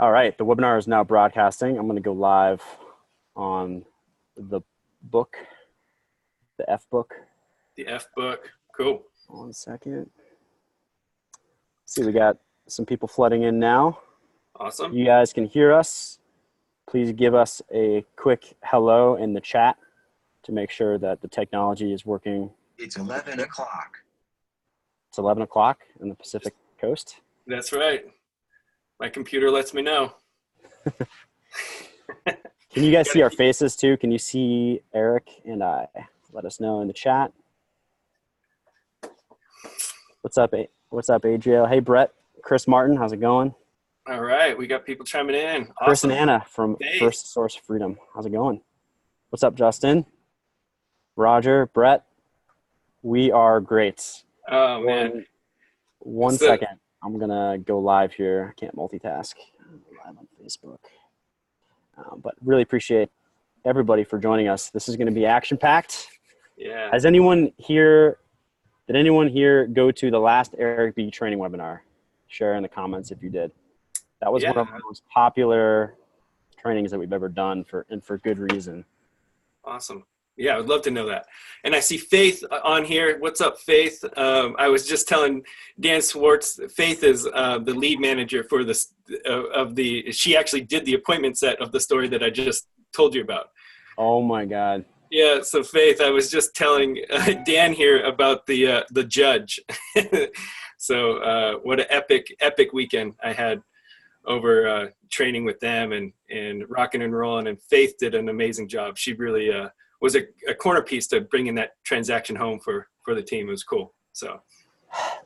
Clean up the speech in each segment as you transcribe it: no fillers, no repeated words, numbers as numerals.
All right, the webinar is now broadcasting. I'm going to go live on the book, the F book. The F book, cool. 1 second. See, we got some people flooding in now. Awesome. You guys can hear us. Please give us a quick hello in the chat to make sure that the technology is working. It's 11 o'clock. It's 11 o'clock in the Pacific Coast. That's right. My computer lets me know. Can you guys see our faces too? Can you see Eric and I? Let us know in the chat. What's up, Adriel? Hey, Brett, Chris Martin, how's it going? All right, we got people chiming in. Awesome. Chris and Anna from Hey. First Source Freedom. How's it going? What's up, Justin? Roger, Brett, we are great. Oh, man. One second. I'm going to go live here. I can't multitask. I'm live on Facebook. But really appreciate everybody for joining us. This is going to be action-packed. Yeah. Did anyone here go to the last Erik Bee training webinar? Share in the comments if you did. That was one of the most popular trainings that we've ever done and for good reason. Awesome. Yeah, I would love to know that. And I see Faith on here. What's up, Faith? I was just telling Dan Swartz, Faith is the lead manager for this she actually did the appointment set of the story that I just told you about. Oh my God. Yeah, so Faith, I was just telling Dan here about the judge. So what an epic weekend I had over training with them and rocking and rolling, and Faith did an amazing job. She really was a corner piece to bringing that transaction home for the team. It was cool.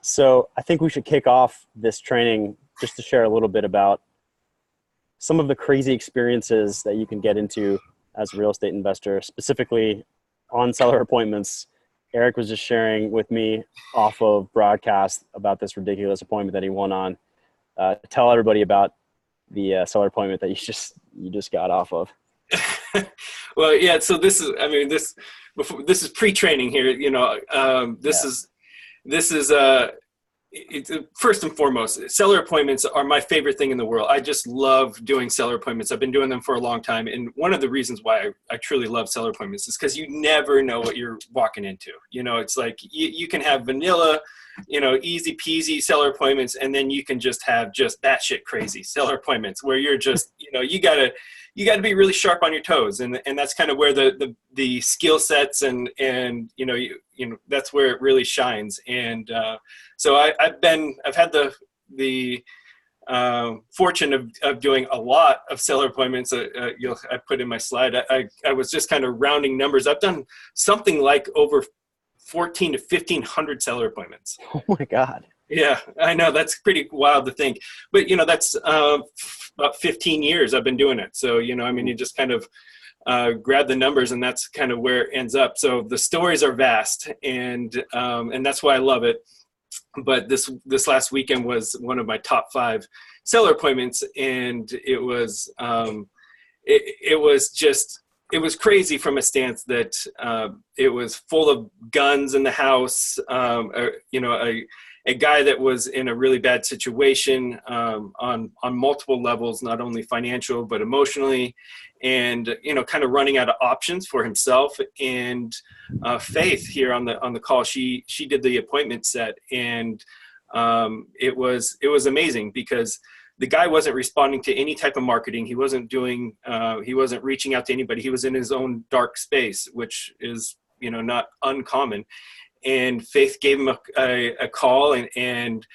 So I think we should kick off this training just to share a little bit about some of the crazy experiences that you can get into as a real estate investor, specifically on seller appointments. Eric was just sharing with me off of broadcast about this ridiculous appointment that he won on. Tell everybody about the seller appointment that you just got off of. Well, yeah. So this is pre-training here. This is first and foremost, seller appointments are my favorite thing in the world. I just love doing seller appointments. I've been doing them for a long time. And one of the reasons why I truly love seller appointments is because you never know what you're walking into. It's like you can have vanilla, easy peasy seller appointments, and then you can just have just batshit crazy seller appointments where you're just, you gotta be really sharp on your toes. And that's kind of where the skill sets and that's where it really shines. And so I've had the fortune of doing a lot of seller appointments. I put in my slide. I was just kind of rounding numbers. I've done something like over 1,400 to 1,500 seller appointments. Oh my God. Yeah, I know, that's pretty wild to think, but that's about 15 years I've been doing it. So you just kind of grab the numbers, and that's kind of where it ends up. So the stories are vast, and that's why I love it. But this last weekend was one of my top 5 seller appointments, and it was it was crazy from a stance that it was full of guns in the house. A guy that was in a really bad situation on multiple levels, not only financial but emotionally, and kind of running out of options for himself. And Faith here on the call, she did the appointment set, and it was amazing because the guy wasn't responding to any type of marketing. He wasn't reaching out to anybody. He was in his own dark space, which is not uncommon. And Faith gave him a call and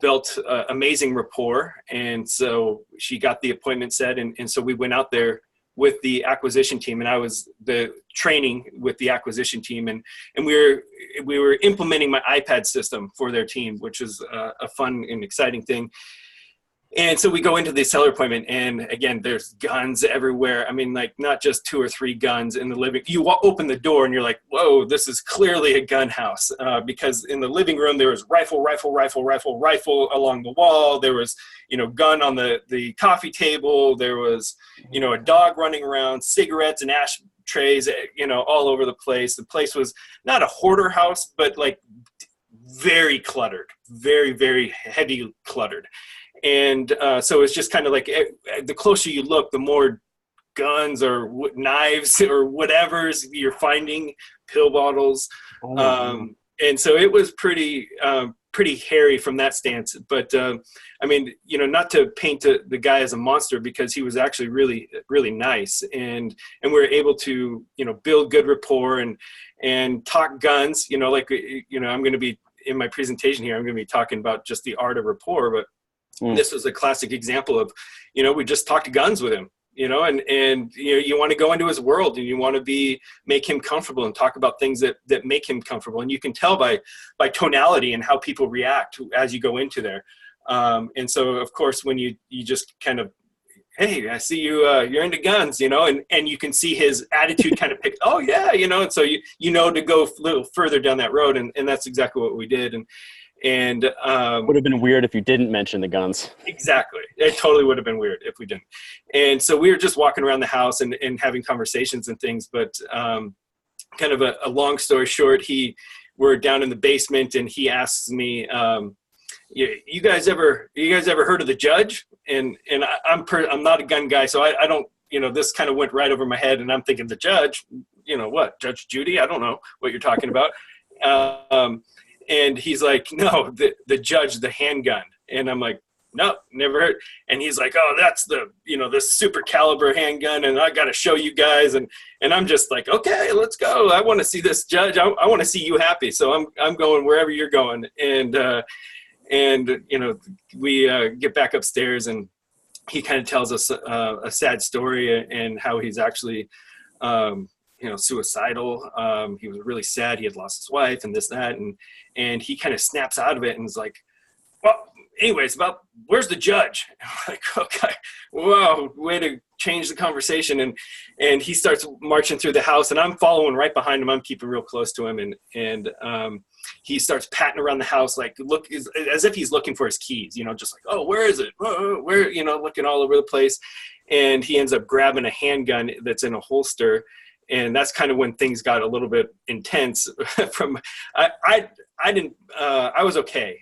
built amazing rapport. And so she got the appointment set. And so we went out there with the acquisition team, and I was the training with the acquisition team. And we were implementing my iPad system for their team, which is a fun and exciting thing. And so we go into the seller appointment, and again, there's guns everywhere. I mean, like not just 2 or 3 guns in the living. You open the door and you're like, whoa, this is clearly a gun house. Because in the living room, there was rifle along the wall. There was, gun on the coffee table. There was, a dog running around, cigarettes and ashtrays, all over the place. The place was not a hoarder house, but like very cluttered. very, very heavy cluttered. And so it's just kind of like the closer you look, the more guns or knives or whatever's you're finding, pill bottles. And so it was pretty hairy from that stance. But I mean, not to paint the guy as a monster, because he was actually really, really nice. And we were able to, build good rapport and talk guns, I'm going to be in my presentation here, I'm going to be talking about just the art of rapport, but this was a classic example of, we just talked guns with him. And you want to go into his world, and you want to make him comfortable and talk about things that make him comfortable. And you can tell by tonality and how people react as you go into there. And so, of course, when you just kind of, hey, I see you, you're into guns, and you can see his attitude kind of pick, oh yeah, and so to go a little further down that road. And that's exactly what we did. And would have been weird if you didn't mention the guns. Exactly. It totally would have been weird if we didn't. And so we were just walking around the house and having conversations and things. But kind of a long story short, we're down in the basement, and he asks me, you guys ever heard of the judge? And I'm not a gun guy, so I don't, this kind of went right over my head, and I'm thinking, the judge, what, Judge Judy? I don't know what you're talking about. And he's like, no, the judge, the handgun. And I'm like, no, never heard. And he's like, oh, that's the super caliber handgun, and I got to show you guys. And I'm just like, okay, let's go. I want to see this judge. I want to see you happy. So I'm going wherever you're going. And we get back upstairs, and he kind of tells us a sad story, and how he's actually, suicidal. He was really sad. He had lost his wife and this, that. And he kind of snaps out of it and is like, well, anyways, where's the judge? I'm like, okay, whoa, way to change the conversation. And he starts marching through the house, and I'm following right behind him. I'm keeping real close to him. And he starts patting around the house, like as if he's looking for his keys, just like, oh, where is it? Where, looking all over the place. And he ends up grabbing a handgun that's in a holster. And that's kind of when things got a little bit intense. I was okay.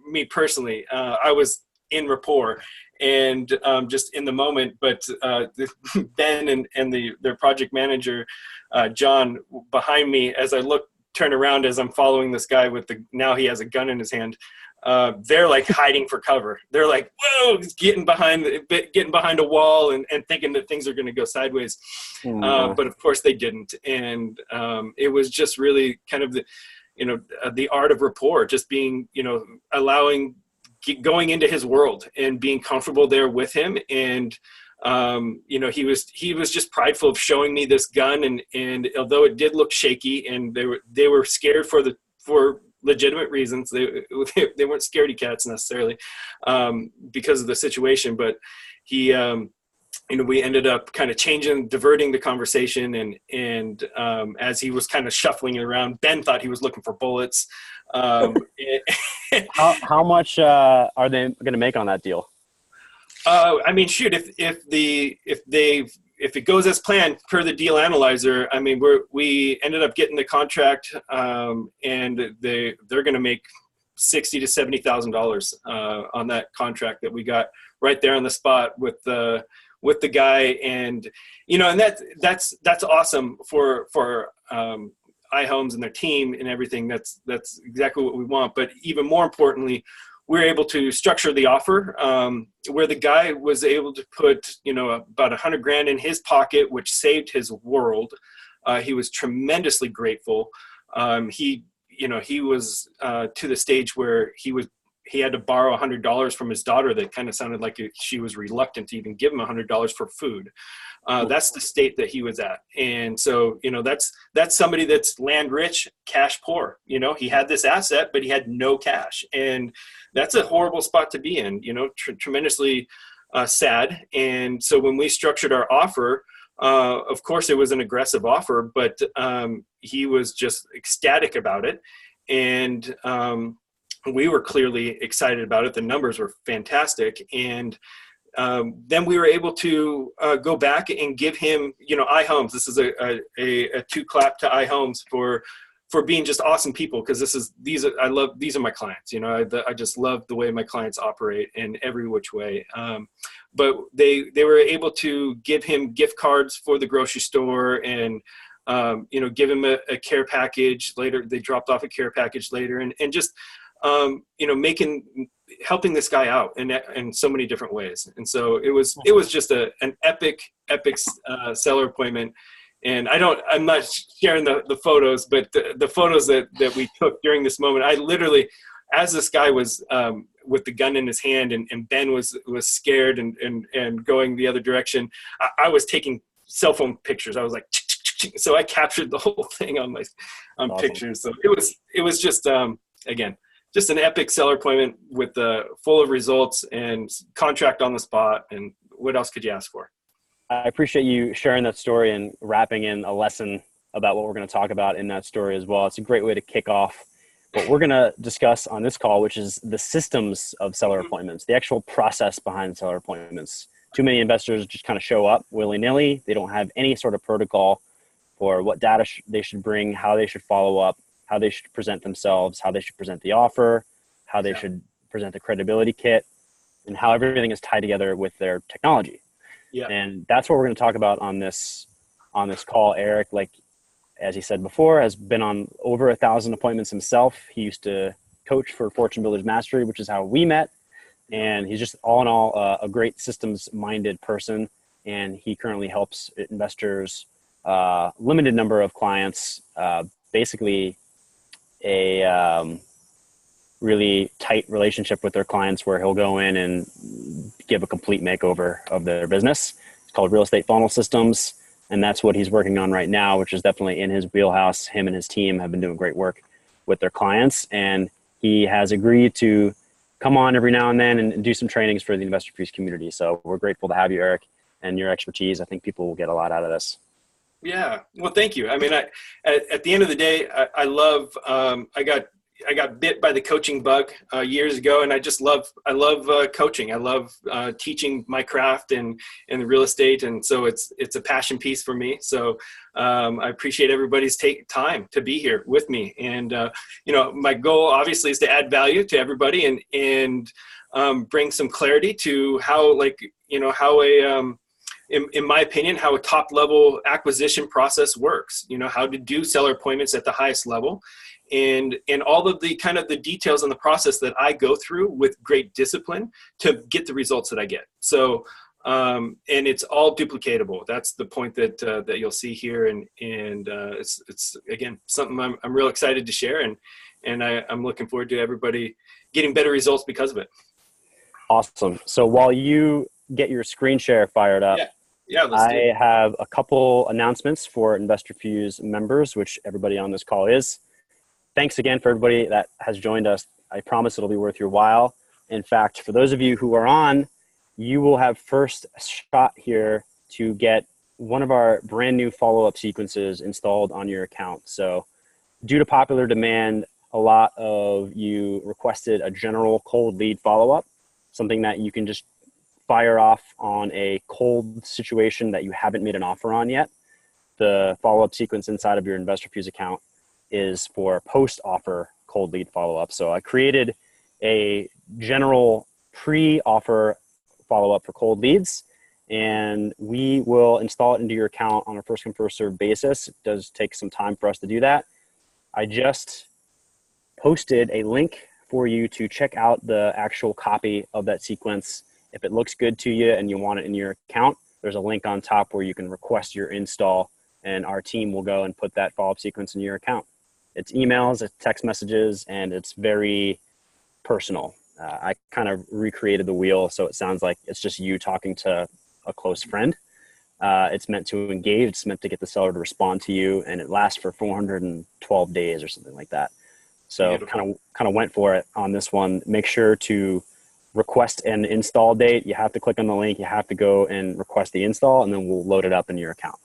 Me personally, I was in rapport and just in the moment. But Ben and their project manager, John, behind me, as I turn around as I'm following this guy now he has a gun in his hand. They're like hiding for cover. They're like, whoa, getting behind a wall and thinking that things are going to go sideways. But of course they didn't. And it was just really kind of the art of rapport, just being, going into his world and being comfortable there with him. And, he was just prideful of showing me this gun. And although it did look shaky, and they were scared for legitimate reasons. They weren't scaredy cats necessarily because of the situation, but he, we ended up kind of diverting the conversation. And as he was kind of shuffling it around, Ben thought he was looking for bullets. How much are they going to make on that deal? I mean, shoot, if it goes as planned per the deal analyzer, I mean, we ended up getting the contract, and they're going to make $60,000 to $70,000 on that contract that we got right there on the spot with the guy. And and that's awesome for iHomes and their team and everything. That's exactly what we want. But even more importantly, we were able to structure the offer where the guy was able to put, about $100,000 in his pocket, which saved his world. He was tremendously grateful. He was to the stage where he had to borrow $100 from his daughter. That kind of sounded like she was reluctant to even give him $100 for food. That's the state that he was at. And so, that's somebody that's land rich, cash poor. He had this asset, but he had no cash. And that's a horrible spot to be in, tremendously sad. And so when we structured our offer, of course it was an aggressive offer, but he was just ecstatic about it. And we were clearly excited about it. The numbers were fantastic. And then we were able to go back and give him, iHomes. This is a two clap to iHomes for for being just awesome people. Cause these are my clients, you know, I just love the way my clients operate in every which way. But they were able to give him gift cards for the grocery store and, you know, give him a care package later. They dropped off a care package later and just, you know, helping this guy out in so many different ways. And so it was just an epic seller appointment. And I'm not sharing the photos, but the photos that we took during this moment, I literally, as this guy was with the gun in his hand and Ben was scared and going the other direction, I was taking cell phone pictures. I was like, so I captured the whole thing on Awesome. pictures. So it was just, again, just an epic seller appointment with full of results and contract on the spot. And what else could you ask for? I appreciate you sharing that story and wrapping in a lesson about what we're going to talk about in that story as well. It's a great way to kick off what we're going to discuss on this call, which is the systems of seller appointments, the actual process behind seller appointments. Too many investors just kind of show up willy-nilly. They don't have any sort of protocol for what data they should bring, how they should follow up, how they should present themselves, how they should present the offer, how they should present the credibility kit, and how everything is tied together with their technology. Yeah. And that's what we're going to talk about on this call. Erik, like, as he said before, has been on over 1,000 appointments himself. He used to coach for Fortune Builders Mastery, which is how we met. And he's just all in all a great systems minded person. And he currently helps investors, limited number of clients, basically a really tight relationship with their clients where he'll go in and give a complete makeover of their business. It's called Real Estate Funnel Systems. And that's what he's working on right now, which is definitely in his wheelhouse. Him and his team have been doing great work with their clients. And he has agreed to come on every now and then and do some trainings for the Investorfuse community. So we're grateful to have you, Erik, and your expertise. I think people will get a lot out of this. Yeah. Well, thank you. I mean, at the end of the day, I love, I got bit by the coaching bug years ago, and I love coaching. I love teaching my craft and the real estate. And so it's a passion piece for me. So I appreciate everybody's time to be here with me. And, you know, my goal obviously is to add value to everybody and bring some clarity to how, like, you know, how in my opinion, how a top level acquisition process works, you know, how to do seller appointments at the highest level and all of the kind of the details in the process that I go through with great discipline to get the results that I get. So, and it's all duplicatable. That's the point that you'll see here. And it's again, something I'm real excited to share. And I'm looking forward to everybody getting better results because of it. Awesome. So while you get your screen share fired up, I have a couple announcements for Investorfuse members, which everybody on this call is. Thanks again for everybody that has joined us. I promise it'll be worth your while. In fact, for those of you who are on, you will have first shot here to get one of our brand new follow-up sequences installed on your account. So due to popular demand, a lot of you requested a general cold lead follow-up, something that you can just fire off on a cold situation that you haven't made an offer on yet. The follow-up sequence inside of your Investorfuse account is for post-offer cold lead follow-up. So I created a general pre-offer follow-up for cold leads, and we will install it into your account on a first come first served basis. It does take some time for us to do that. I just posted a link for you to check out the actual copy of that sequence. If it looks good to you and you want it in your account, there's a link on top where you can request your install, and our team will go and put that follow-up sequence in your account. It's emails, it's text messages, and it's very personal. I kind of recreated the wheel, so it sounds like it's just you talking to a close friend. It's meant to engage. It's meant to get the seller to respond to you, and it lasts for 412 days or something like that. So kind of went for it on this one. Make sure to request an install date. You have to click on the link. You have to go and request the install, and then we'll load it up in your account.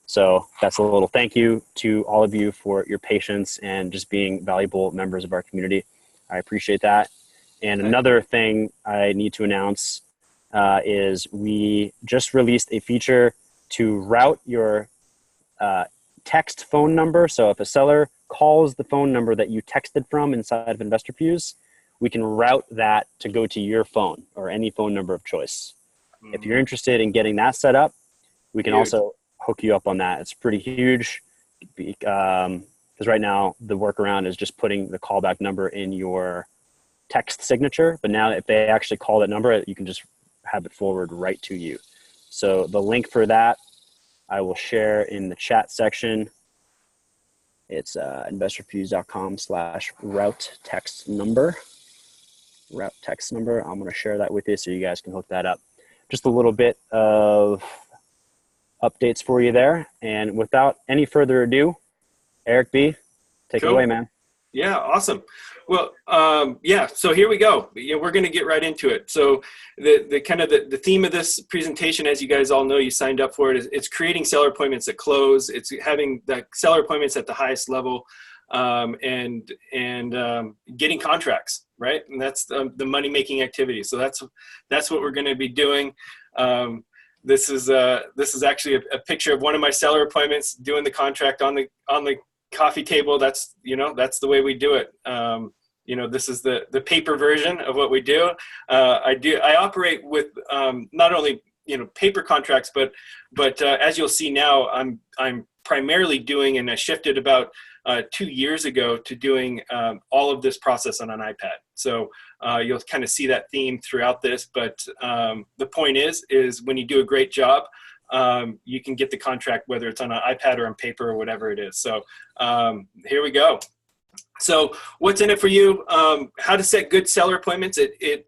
So that's a little thank you to all of you for your patience and just being valuable members of our community. I appreciate that. And another thing I need to announce is we just released a feature to route your text phone number. So if a seller calls the phone number that you texted from inside of Investorfuse, we can route that to go to your phone or any phone number of choice. If you're interested in getting that set up, we can also hook you up on that. It's pretty huge because right now the workaround is just putting the callback number in your text signature. But now if they actually call that number, you can just have it forward right to you. So the link for that, I will share in the chat section. It's investorfuse.com/route text number. Route text number. I'm going to share that with you so you guys can hook that up. Just a little bit of updates for you there. And without any further ado, Erik Bee, take it away, man. Yeah, awesome. Well, yeah, so here we go. We're going to get right into it. So the theme of this presentation, as you guys all know, you signed up for it, is it's creating seller appointments at close. It's having the seller appointments at the highest level, and getting contracts, right? And that's the money-making activity. So that's what we're going to be doing. This is actually a picture of one of my seller appointments, doing the contract on the coffee table. That's the way we do it. This is the paper version of what we do. I operate with not only paper contracts, but as you'll see now, I'm primarily doing, and I shifted about 2 years ago to doing all of this process on an iPad. So you'll kind of see that theme throughout this. But the point is when you do a great job, you can get the contract, whether it's on an iPad or on paper or whatever it is. So here we go. So what's in it for you? How to set good seller appointments. A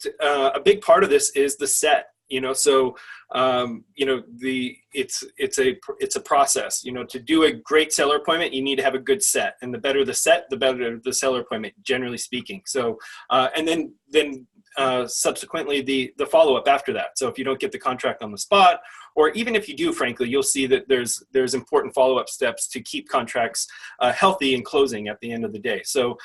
big part of this is the set. It's a process. To do a great seller appointment, you need to have a good set, and the better the set, the better the seller appointment, generally speaking. So and then subsequently the follow-up after that. So if you don't get the contract on the spot, or even if you do, frankly, you'll see that there's important follow-up steps to keep contracts healthy and closing at the end of the day. So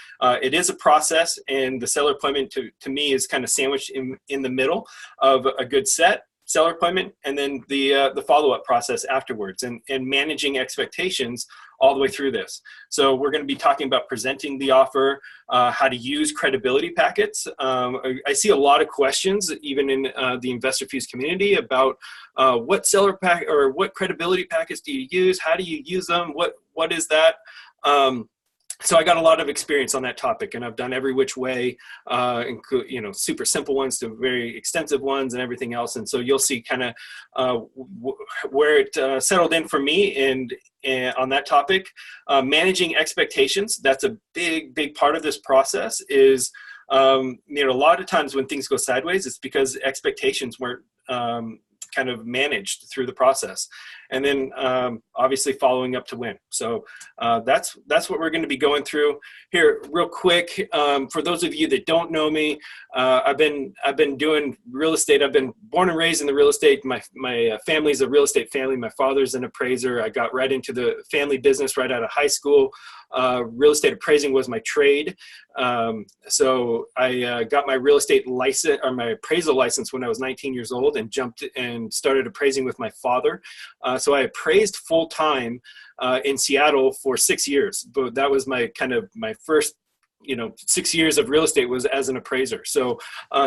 it is a process, and the seller appointment to me is kind of sandwiched in the middle of a good set, seller appointment, and then the follow-up process afterwards, and managing expectations all the way through this. So we're going to be talking about presenting the offer, how to use credibility packets. I see a lot of questions, even in the Investorfuse community, about what seller pack or what credibility packets do you use? How do you use them? What is that? So I got a lot of experience on that topic, and I've done every which way, super simple ones to very extensive ones and everything else. And so you'll see kind of where it settled in for me and on that topic. Managing expectations, that's a big part of this process. Is a lot of times when things go sideways, it's because expectations weren't kind of managed through the process. And then obviously following up to win. So that's what we're going to be going through here real quick. For those of you that don't know me, I've been doing real estate. I've been born and raised in the real estate. My family's a real estate family. My father's an appraiser. I got right into the family business right out of high school. Real estate appraising was my trade. So I got my real estate license, or my appraisal license, when I was 19 years old, and jumped and started appraising with my father. So I appraised full time in Seattle for 6 years, but that was my first 6 years of real estate was as an appraiser. So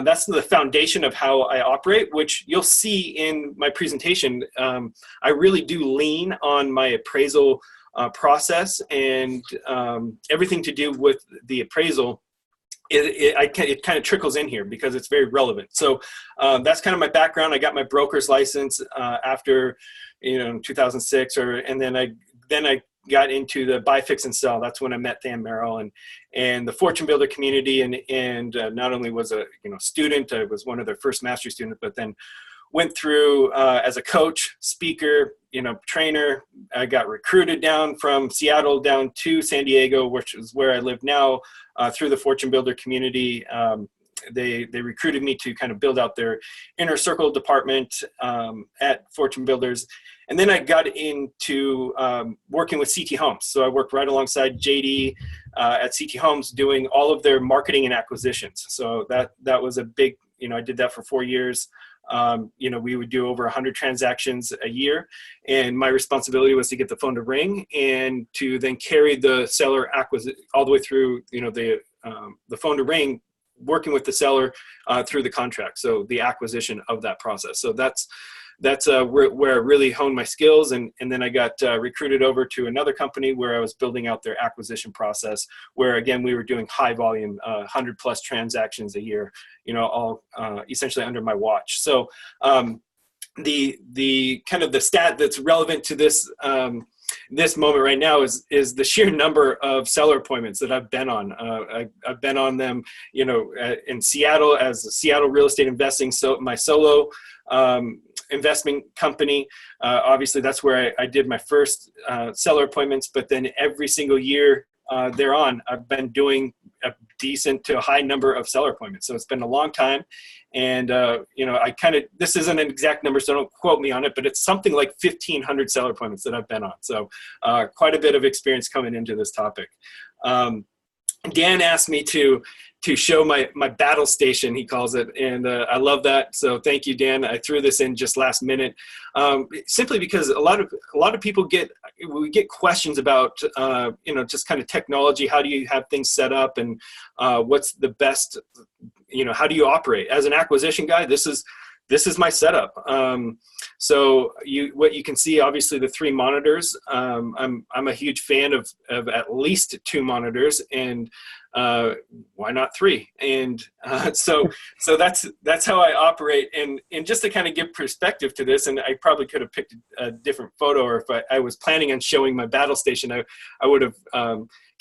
that's the foundation of how I operate, which you'll see in my presentation. I really do lean on my appraisal process, and everything to do with the appraisal. It kind of trickles in here because it's very relevant. So that's kind of my background. I got my broker's license after 2006, and then I got into the buy, fix, and sell. That's when I met Dan Merrill and the Fortune Builder community, and not only was a student, I was one of their first mastery students, but then went through as a coach, speaker, trainer. I got recruited down from Seattle down to San Diego, which is where I live now, through the Fortune Builder community. They recruited me to kind of build out their inner circle department at Fortune Builders. And then I got into working with CT Homes. So I worked right alongside JD at CT Homes, doing all of their marketing and acquisitions. So that was a big I did that for 4 years. We would do over 100 transactions a year, and my responsibility was to get the phone to ring and to then carry the seller acquisition all the way through, the phone to ring, working with the seller through the contract. So the acquisition of that process. So that's where I really honed my skills. And then I got recruited over to another company where I was building out their acquisition process, where again, we were doing high volume, 100 plus transactions a year, all essentially under my watch. So the kind of the stat that's relevant to this, this moment right now is the sheer number of seller appointments that I've been on. I've been on them, in Seattle as a Seattle real estate investing. So my solo investment company, obviously that's where I did my first seller appointments, but then every single year thereon, I've been doing a decent to a high number of seller appointments. So it's been a long time. And, this isn't an exact number, so don't quote me on it, but it's something like 1,500 seller appointments that I've been on. So quite a bit of experience coming into this topic. Dan asked me to show my battle station, he calls it. And I love that. So thank you, Dan. I threw this in just last minute, simply because a lot of people get questions about, just kind of technology. How do you have things set up, and what's the best, how do you operate as an acquisition guy? This is my setup. So what you can see, obviously the 3 monitors. I'm a huge fan of at least 2 monitors, and why not 3? And so that's how I operate. And just to kind of give perspective to this, and I probably could have picked a different photo, or if I was planning on showing my battle station, I would have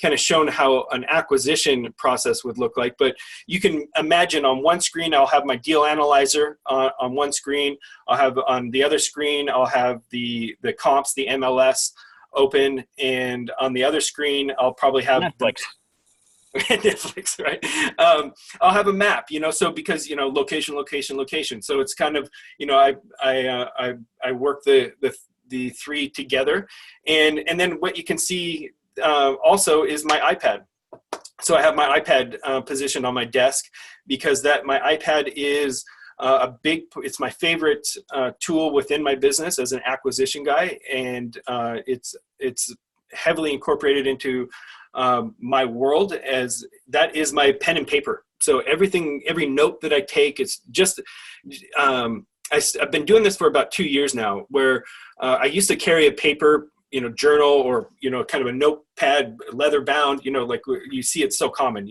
kind of shown how an acquisition process would look like. But you can imagine on one screen, I'll have my deal analyzer on one screen. I'll have on the other screen, I'll have the comps, the MLS open. And on the other screen, I'll probably have Netflix. Netflix, right? I'll have a map, so because, location, location, location. So it's kind of, I work the 3 together. And then what you can see also is my iPad. So I have my iPad positioned on my desk, because my iPad is it's my favorite tool within my business as an acquisition guy. And it's heavily incorporated into my world, as that is my pen and paper. So every note that I take, it's just, I've been doing this for about 2 years now, where I used to carry a paper, journal, or, kind of a notepad, leather bound, like you see it's so common,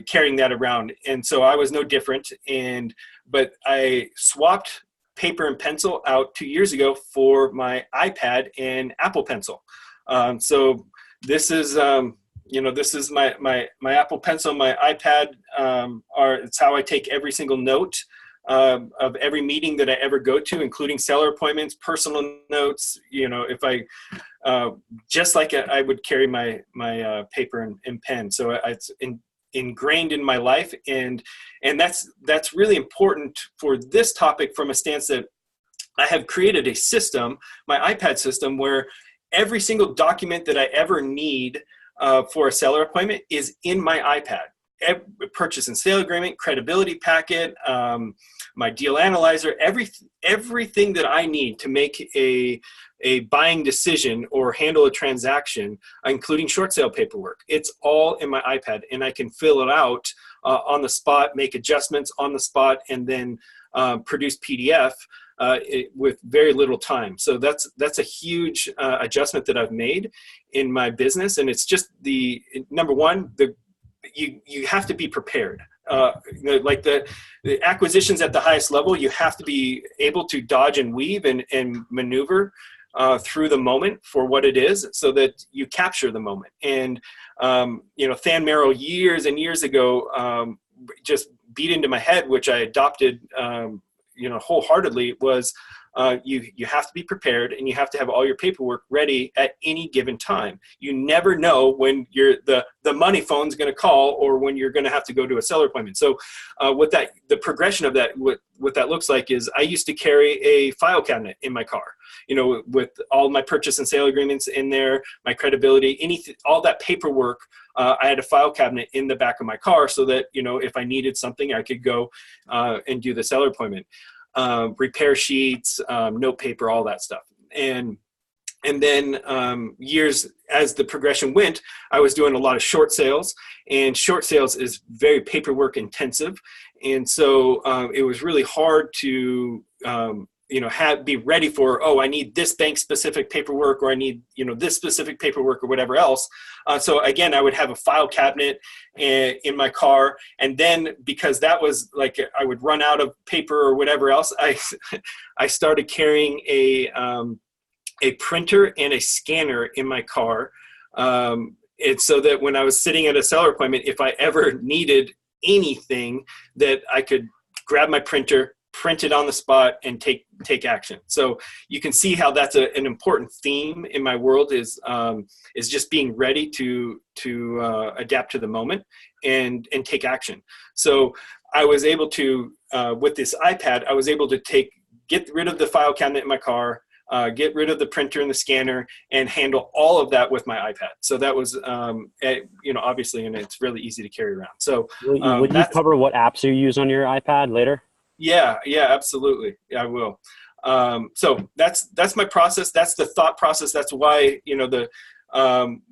carrying that around. And so I was no different. But I swapped paper and pencil out 2 years ago for my iPad and Apple Pencil. So this is, this is my Apple Pencil, my iPad, it's how I take every single note of every meeting that I ever go to, including seller appointments, personal notes. If I, just like I would carry my paper and pen. So it's ingrained in my life. And that's really important for this topic, from a stance that I have created a system, my iPad system, where every single document that I ever need for a seller appointment is in my iPad. Purchase and sale agreement, credibility packet, my deal analyzer, everything that I need to make a buying decision or handle a transaction, including short sale paperwork. It's all in my iPad, and I can fill it out on the spot, make adjustments on the spot, and then produce PDF with very little time. So that's a huge adjustment that I've made in my business. And it's just number one, you have to be prepared. Like the acquisitions at the highest level, you have to be able to dodge and weave and maneuver through the moment for what it is, so that you capture the moment. And Than Merrill years and years ago just beat into my head, which I adopted wholeheartedly, was you have to be prepared, and you have to have all your paperwork ready at any given time. You never know when the money phone's going to call, or when you're going to have to go to a seller appointment. So the progression of that, what that looks like is, I used to carry a file cabinet in my car, with all my purchase and sale agreements in there, my credibility, all that paperwork I had a file cabinet in the back of my car so that, you know, if I needed something, I could go and do the seller appointment. Repair sheets, note paper, all that stuff. And then years as the progression went, I was doing a lot of short sales, and short sales is very paperwork intensive. And so it was really hard to, you know, be ready for, oh, I need this bank specific paperwork, or I need, you know, this specific paperwork or whatever else. So again, I would have a file cabinet in my car. And then because that was like, I would run out of paper or whatever else, I started carrying a printer and a scanner in my car. It's so that when I was sitting at a seller appointment, if I ever needed anything, that I could grab my printer, print it on the spot, and take action. So you can see how that's an important theme in my world, is just being ready to adapt to the moment and take action. So I was able to, with this iPad, I was able to get rid of the file cabinet in my car, get rid of the printer and the scanner, and handle all of that with my iPad. So that was, you know, obviously, and it's really easy to carry around. So will you cover what apps you use on your iPad later? Yeah, absolutely. Yeah, I will. So that's my process. That's the thought process. That's why, you know,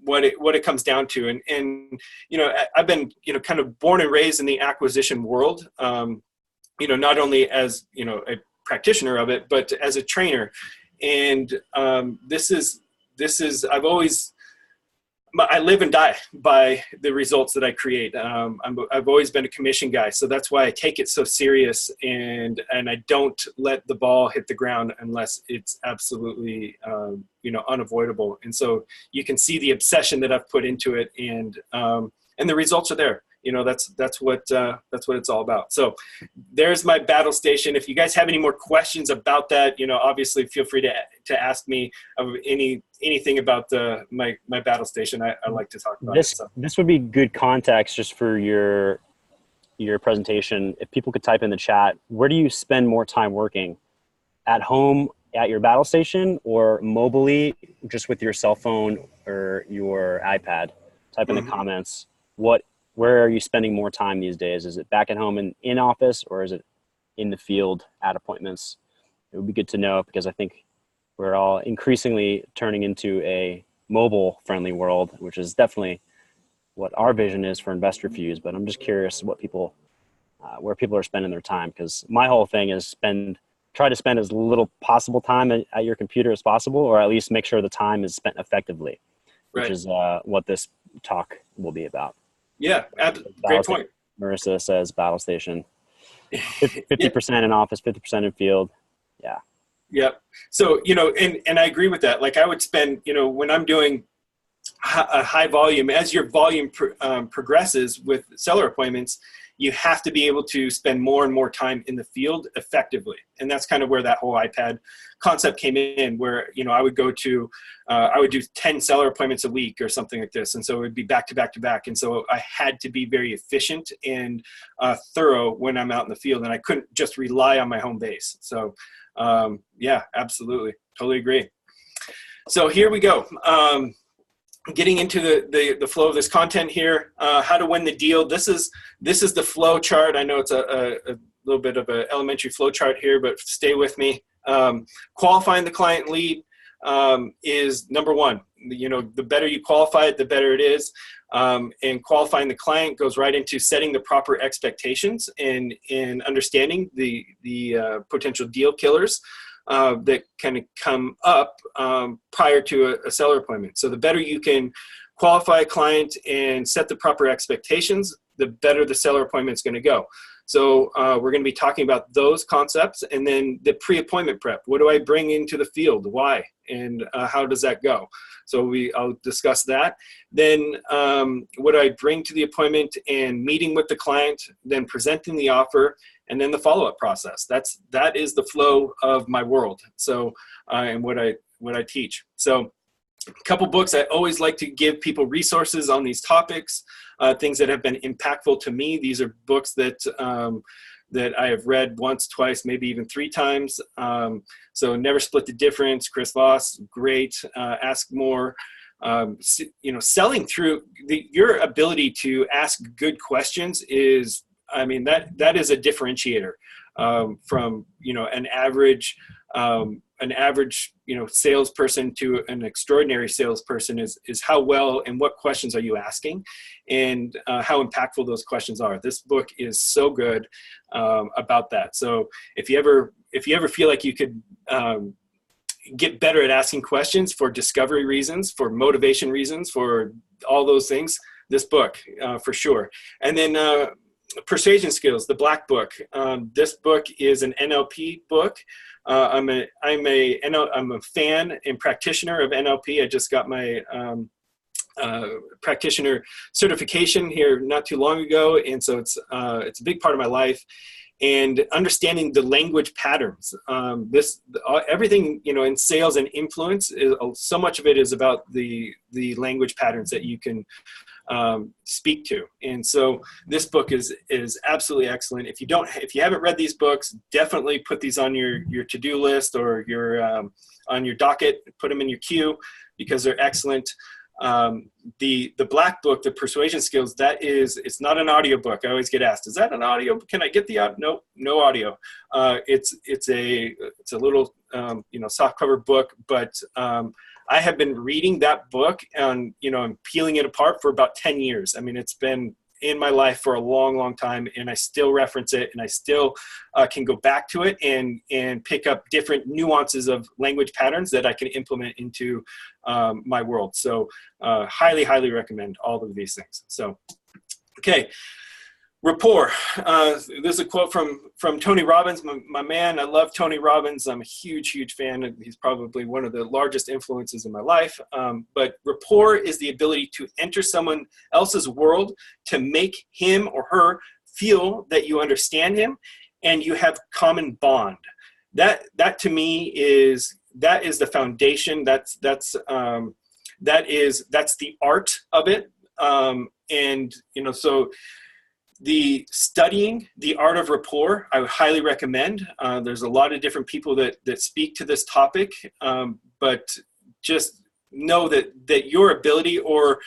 what it comes down to. And, you know, I've been, you know, kind of born and raised in the acquisition world, you know, not only as, you know, a practitioner of it, but as a trainer. And this is I live and die by the results that I create. I've always been a commission guy, so that's why I take it so serious, and I don't let the ball hit the ground unless it's absolutely you know, unavoidable. And so you can see the obsession that I've put into it, and the results are there. You know, that's what it's all about. So there's my battle station. If you guys have any more questions about that, you know, obviously feel free to ask me of anything about my battle station. I like to talk about this. This would be good context just for your presentation. If people could type in the chat, where do you spend more time working? At home at your battle station, or mobily just with your cell phone or your iPad? Type in the comments. Where are you spending more time these days? Is it back at home and in office, or is it in the field at appointments? It would be good to know, because I think we're all increasingly turning into a mobile friendly world, which is definitely what our vision is for Investorfuse. But I'm just curious where people are spending their time, because my whole thing is try to spend as little possible time at your computer as possible, or at least make sure the time is spent effectively, which is what this talk will be about. Yeah, great point. Marissa says battle station, 50% in office, 50% in field. Yeah. Yep. So, you know, and I agree with that. Like, I would spend, you know, when I'm doing a high volume, as your volume progresses with seller appointments, you have to be able to spend more and more time in the field effectively. And that's kind of where that whole iPad concept came in, where, you know, I would do 10 seller appointments a week or something like this. And so it would be back to back to back. And so I had to be very efficient and thorough when I'm out in the field, and I couldn't just rely on my home base. So yeah, absolutely. Totally agree. So here we go. Getting into the flow of this content here, how to win the deal. This is the flow chart. I know it's a little bit of an elementary flow chart here, but stay with me. Qualifying the client lead is number one. You know, the better you qualify it, the better it is. And qualifying the client goes right into setting the proper expectations and understanding the potential deal killers that can come up prior to a seller appointment. So the better you can qualify a client and set the proper expectations, the better the seller appointment is going to go. So we're going to be talking about those concepts, and then the pre-appointment prep. What do I bring into the field? Why? And how does that go? So I'll discuss that. Then what do I bring to the appointment and meeting with the client, then presenting the offer, and then the follow-up process. That is the flow of my world. So and what I teach. So a couple books. I always like to give people resources on these topics, things that have been impactful to me. These are books that I have read once, twice, maybe even 3 times. So Never Split the Difference, Chris Voss, great. Ask More, selling through your ability to ask good questions is, I mean, that is a differentiator from, an average, salesperson to an extraordinary salesperson is how well and what questions are you asking, and how impactful those questions are. This book is so good about that. So if you ever feel like you could get better at asking questions for discovery reasons, for motivation reasons, for all those things, this book for sure. And then Persuasion Skills, the Black Book. This book is an NLP book. I'm a fan and practitioner of NLP. I just got my practitioner certification here not too long ago, and so it's a big part of my life. And understanding the language patterns. Everything in sales and influence, so much of it is about the language patterns that you can speak to. And so this book is absolutely excellent. If you haven't read these books, definitely put these on your to-do list or on your docket. Put them in your queue because they're excellent. The Black Book, the Persuasion Skills, it's not an audio book. I always get asked, is that an audio? Can I get the audio? Nope, no audio. It's a little softcover book, but I have been reading that book and peeling it apart for about 10 years. I mean, it's been in my life for a long, long time, and I still reference it, and I still can go back to it and pick up different nuances of language patterns that I can implement into my world. So highly, highly recommend all of these things. So, okay. Rapport. This is a quote from Tony Robbins, my man. I love Tony Robbins. I'm a huge, huge fan. He's probably one of the largest influences in my life. But rapport is the ability to enter someone else's world to make him or her feel that you understand him and you have common bond. That to me is the foundation. That's the art of it. So the studying the art of rapport, I would highly recommend. There's a lot of different people that speak to this topic, but just know that your ability, or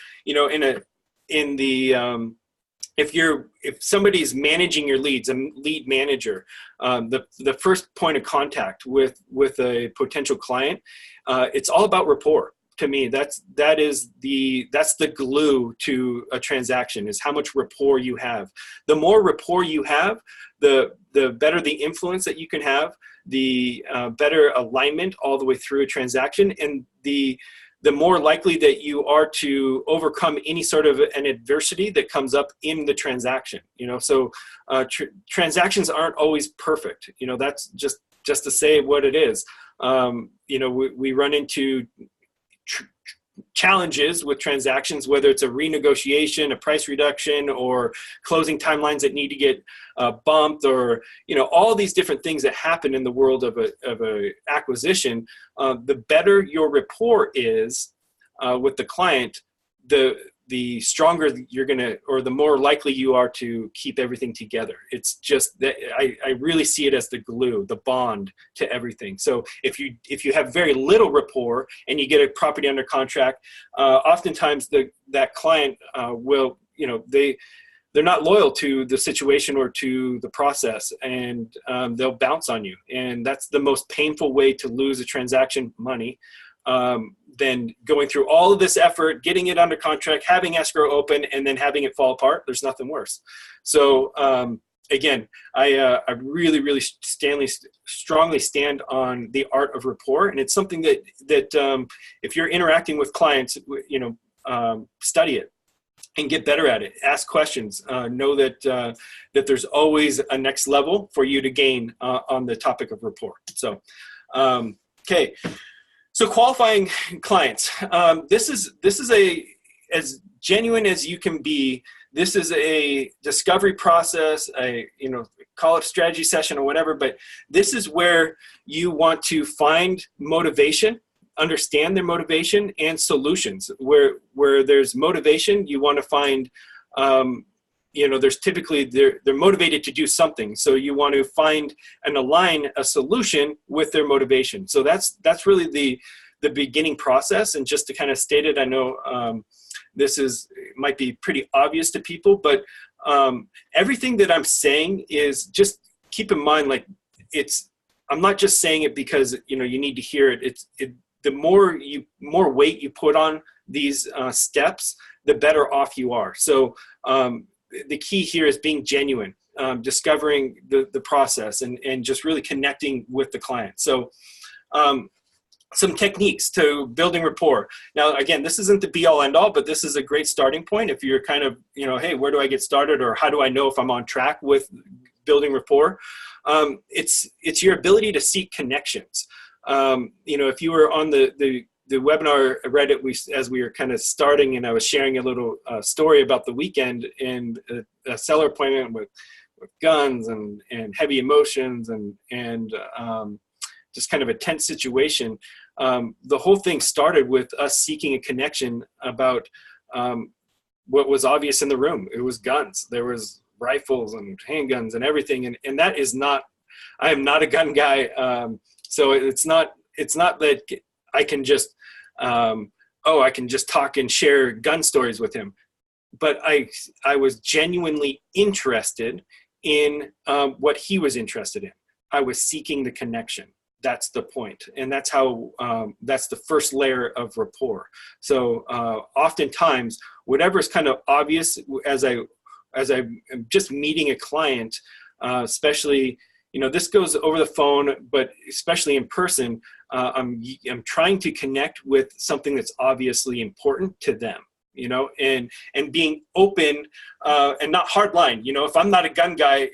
if somebody's managing your leads, a lead manager, the first point of contact with a potential client, it's all about rapport. To me, that's the glue to a transaction, is how much rapport you have. The more rapport you have, the better the influence that you can have, the better alignment all the way through a transaction, and the more likely that you are to overcome any sort of an adversity that comes up in the transaction. So transactions aren't always perfect. That's just to say what it is. We run into challenges with transactions, whether it's a renegotiation, a price reduction, or closing timelines that need to get bumped, or all these different things that happen in the world of a acquisition. The better your rapport is with the client, the stronger you're gonna, or the more likely you are to keep everything together. It's just that I really see it as the glue, the bond to everything. So if you have very little rapport and you get a property under contract, oftentimes that client will, they're not loyal to the situation or to the process, and they'll bounce on you. And that's the most painful way to lose a transaction, money. Then going through all of this effort, getting it under contract, having escrow open, and then having it fall apart. There's nothing worse. So again, I really, really strongly stand on the art of rapport, and it's something that if you're interacting with clients, study it and get better at it. Ask questions. Know that there's always a next level for you to gain on the topic of rapport. So, okay. So qualifying clients, this is as genuine as you can be. This is a discovery process, call it strategy session or whatever, but this is where you want to find motivation, understand their motivation, and solutions. Where there's motivation, you want to find, there's typically, they're motivated to do something. So you want to find and align a solution with their motivation. So that's really the beginning process. And just to kind of state it, I know might be pretty obvious to people, but everything that I'm saying is, just keep in mind, like, I'm not just saying it because, you need to hear it. The more weight you put on these steps, the better off you are. So the key here is being genuine, discovering the process, and just really connecting with the client. So some techniques to building rapport. Now, again, this isn't the be all end all, but this is a great starting point if you're kind of, hey, where do I get started, or how do I know if I'm on track with building rapport? It's your ability to seek connections. If you were on the webinar, I read it as we were kind of starting, and I was sharing a little story about the weekend and a seller appointment with guns and heavy emotions and just kind of a tense situation. The whole thing started with us seeking a connection about what was obvious in the room. It was guns. There was rifles and handguns and everything. And that is not, I am not a gun guy. So it's not that I can just, I can just talk and share gun stories with him. But I was genuinely interested in what he was interested in. I was seeking the connection. That's the point. And that's how, that's the first layer of rapport. So oftentimes, whatever is kind of obvious as I'm just meeting a client, especially, this goes over the phone, but especially in person, I'm trying to connect with something that's obviously important to them, and being open and not hard line. If I'm not a gun guy,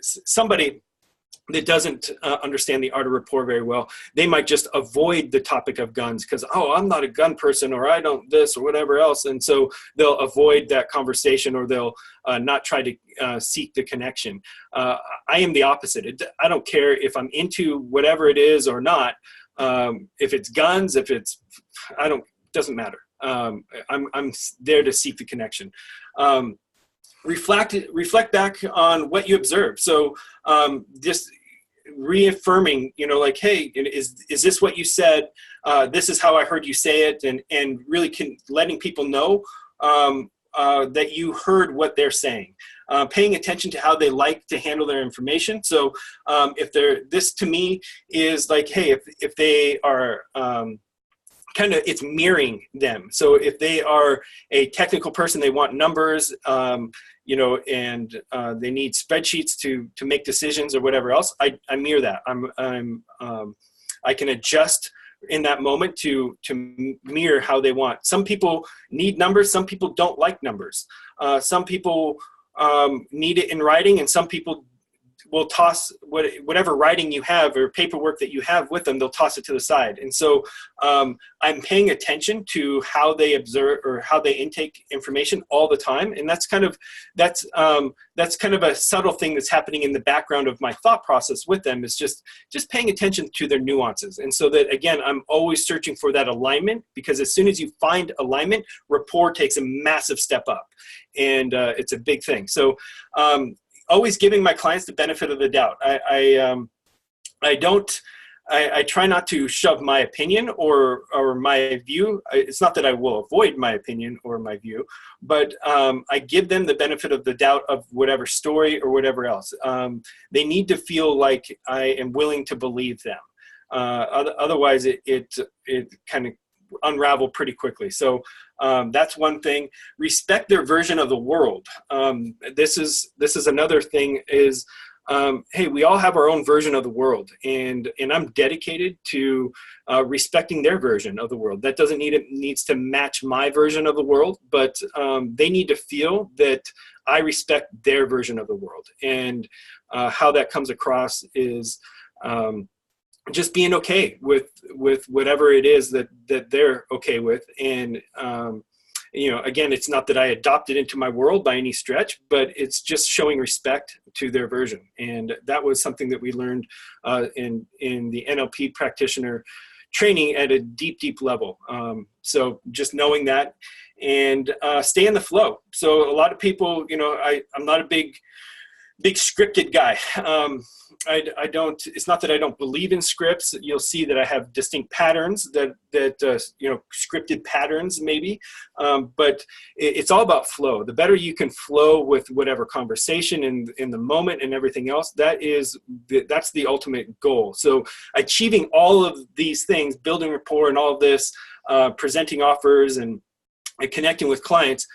somebody that doesn't understand the art of rapport very well, they might just avoid the topic of guns because, I'm not a gun person, or I don't this or whatever else. And so they'll avoid that conversation, or they'll not try to seek the connection. I am the opposite. I don't care if I'm into whatever it is or not. If it's guns, doesn't matter. I'm there to seek the connection. Reflect back on what you observed. So just reaffirming, like, hey, is this what you said? This is how I heard you say it, and really letting people know that you heard what they're saying. Paying attention to how they like to handle their information. So this to me is like, hey, if they are it's mirroring them. So if they are a technical person, they want numbers, and they need spreadsheets to make decisions or whatever else. I mirror that. I can adjust in that moment to mirror how they want. Some people need numbers. Some people don't like numbers. Some people need it in writing, and some people will toss whatever writing you have or paperwork that you have with them, they'll toss it to the side. And so I'm paying attention to how they observe or how they intake information all the time. And that's kind of a subtle thing that's happening in the background of my thought process with them, is just paying attention to their nuances. And so that, again, I'm always searching for that alignment, because as soon as you find alignment, rapport takes a massive step up, and it's a big thing. So always giving my clients the benefit of the doubt. I try not to shove my opinion or my view. It's not that I will avoid my opinion or my view, but I give them the benefit of the doubt of whatever story or whatever else. They need to feel like I am willing to believe them. Otherwise, it kind of unravel pretty quickly. So that's one thing. Respect their version of the world. This is another thing is, hey, we all have our own version of the world, and I'm dedicated to respecting their version of the world. That doesn't needs to match my version of the world, but they need to feel that I respect their version of the world. And how that comes across is just being okay with whatever it is that they're okay with. And, again, it's not that I adopt it into my world by any stretch, but it's just showing respect to their version. And that was something that we learned in the NLP practitioner training at a deep, deep level. So just knowing that, and stay in the flow. So a lot of people, I'm not a big scripted guy. I don't, it's not that I don't believe in scripts. You'll see that I have distinct patterns that scripted patterns maybe, but it's all about flow. The better you can flow with whatever conversation in the moment and everything else, that's the ultimate goal. So achieving all of these things, building rapport and all of this, presenting offers and connecting with clients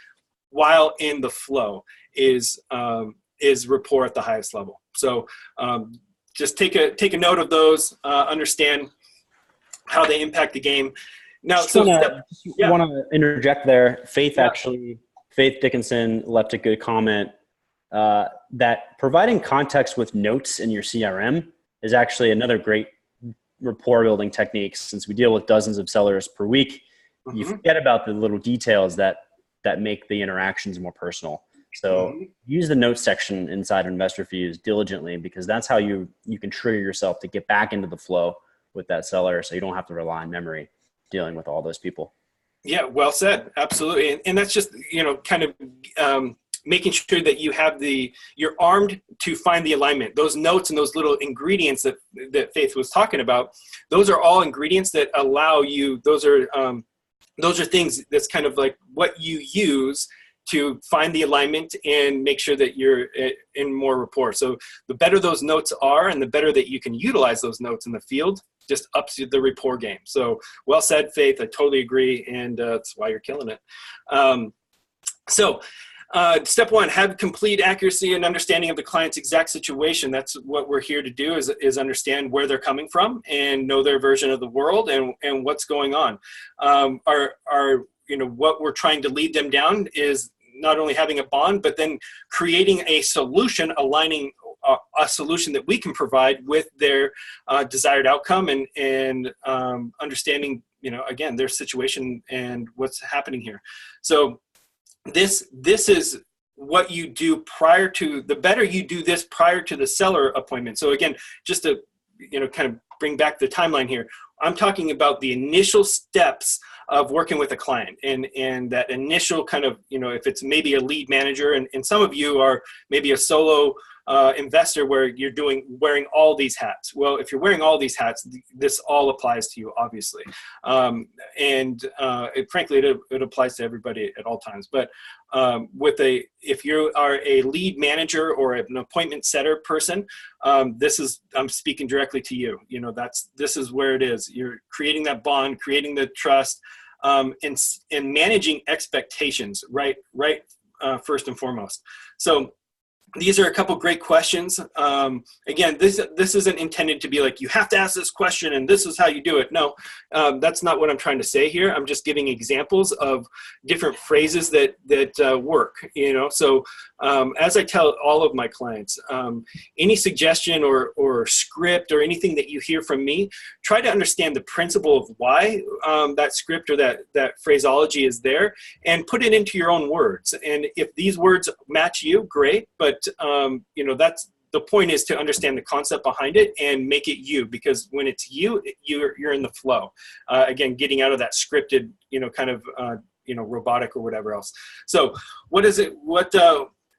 while in the flow is rapport at the highest level. So just take a note of those, understand how they impact the game. Now, want to interject there. Faith Dickinson left a good comment that providing context with notes in your CRM is actually another great rapport building technique. Since we deal with dozens of sellers per week, you forget about the little details that make the interactions more personal. So use the notes section inside Investorfuse diligently, because that's how you can trigger yourself to get back into the flow with that seller, so you don't have to rely on memory dealing with all those people. Yeah, well said. Absolutely. And that's just, kind of making sure that you're armed to find the alignment. Those notes and those little ingredients that Faith was talking about, those are all ingredients that allow you, those are things that's kind of like what you use to find the alignment and make sure that you're in more rapport. So the better those notes are and the better that you can utilize those notes in the field, just ups the rapport game. So well said, Faith. I totally agree. And that's why you're killing it. Step one, have complete accuracy and understanding of the client's exact situation. That's what we're here to do, is understand where they're coming from and know their version of the world and what's going on. What we're trying to lead them down is not only having a bond, but then creating a solution, aligning a solution that we can provide with their desired outcome and understanding, again, their situation and what's happening here. So this is what you do prior to, the better you do this prior to the seller appointment. So again, just to, kind of bring back the timeline here, I'm talking about the initial steps of working with a client and that initial kind of, if it's maybe a lead manager and some of you are maybe a solo investor where you're wearing all these hats. Well, if you're wearing all these hats, this all applies to you, obviously. Frankly, it applies to everybody at all times. But if you are a lead manager or an appointment setter person, I'm speaking directly to you. This is where it is. You're creating that bond, creating the trust, and managing expectations, right? First and foremost. So these are a couple great questions. Again, this isn't intended to be like, you have to ask this question and this is how you do it. No, that's not what I'm trying to say here. I'm just giving examples of different phrases that work, So as I tell all of my clients, any suggestion or script or anything that you hear from me, try to understand the principle of why that script or that phraseology is there and put it into your own words. And if these words match you, great. But that's the point, is to understand the concept behind it and make it you, because when it's you're in the flow. Again, getting out of that scripted, kind of, robotic or whatever else. So what is it?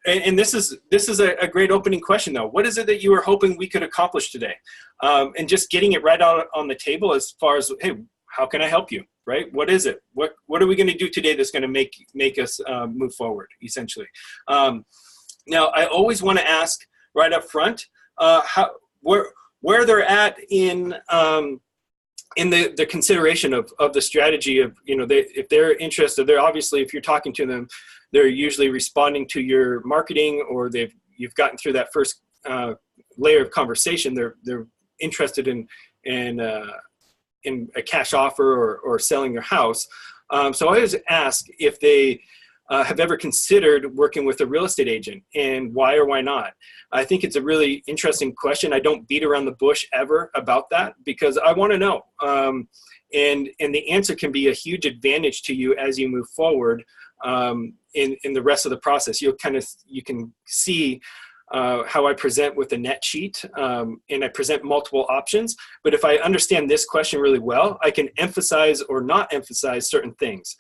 And this is a great opening question though. What is it that you were hoping we could accomplish today? And just getting it right out on the table as far as, hey, how can I help you? Right? What is it? What are we going to do today that's going to make us move forward, essentially? Now, I always want to ask right up front where they're at in the consideration of the strategy of, if they're interested. They're obviously, if you're talking to them, they're usually responding to your marketing, or you've gotten through that first layer of conversation. They're interested in a cash offer or selling their house. So I always ask if they have ever considered working with a real estate agent, and why or why not. I think it's a really interesting question. I don't beat around the bush ever about that, because I want to know. And the answer can be a huge advantage to you as you move forward in the rest of the process. You can see how I present with a net sheet, and I present multiple options. But if I understand this question really well, I can emphasize or not emphasize certain things.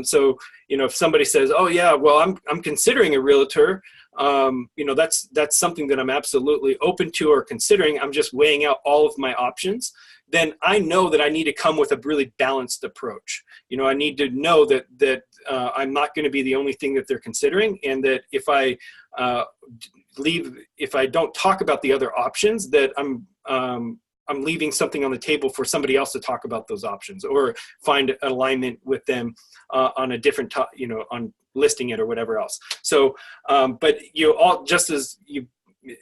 So, if somebody says, "Oh yeah, well, I'm considering a realtor," that's something that I'm absolutely open to or considering. I'm just weighing out all of my options. Then I know that I need to come with a really balanced approach. I need to know that I'm not going to be the only thing that they're considering, and that if I don't talk about the other options, that I'm leaving something on the table for somebody else to talk about those options, or find alignment with them on a different, on listing it or whatever else. So, but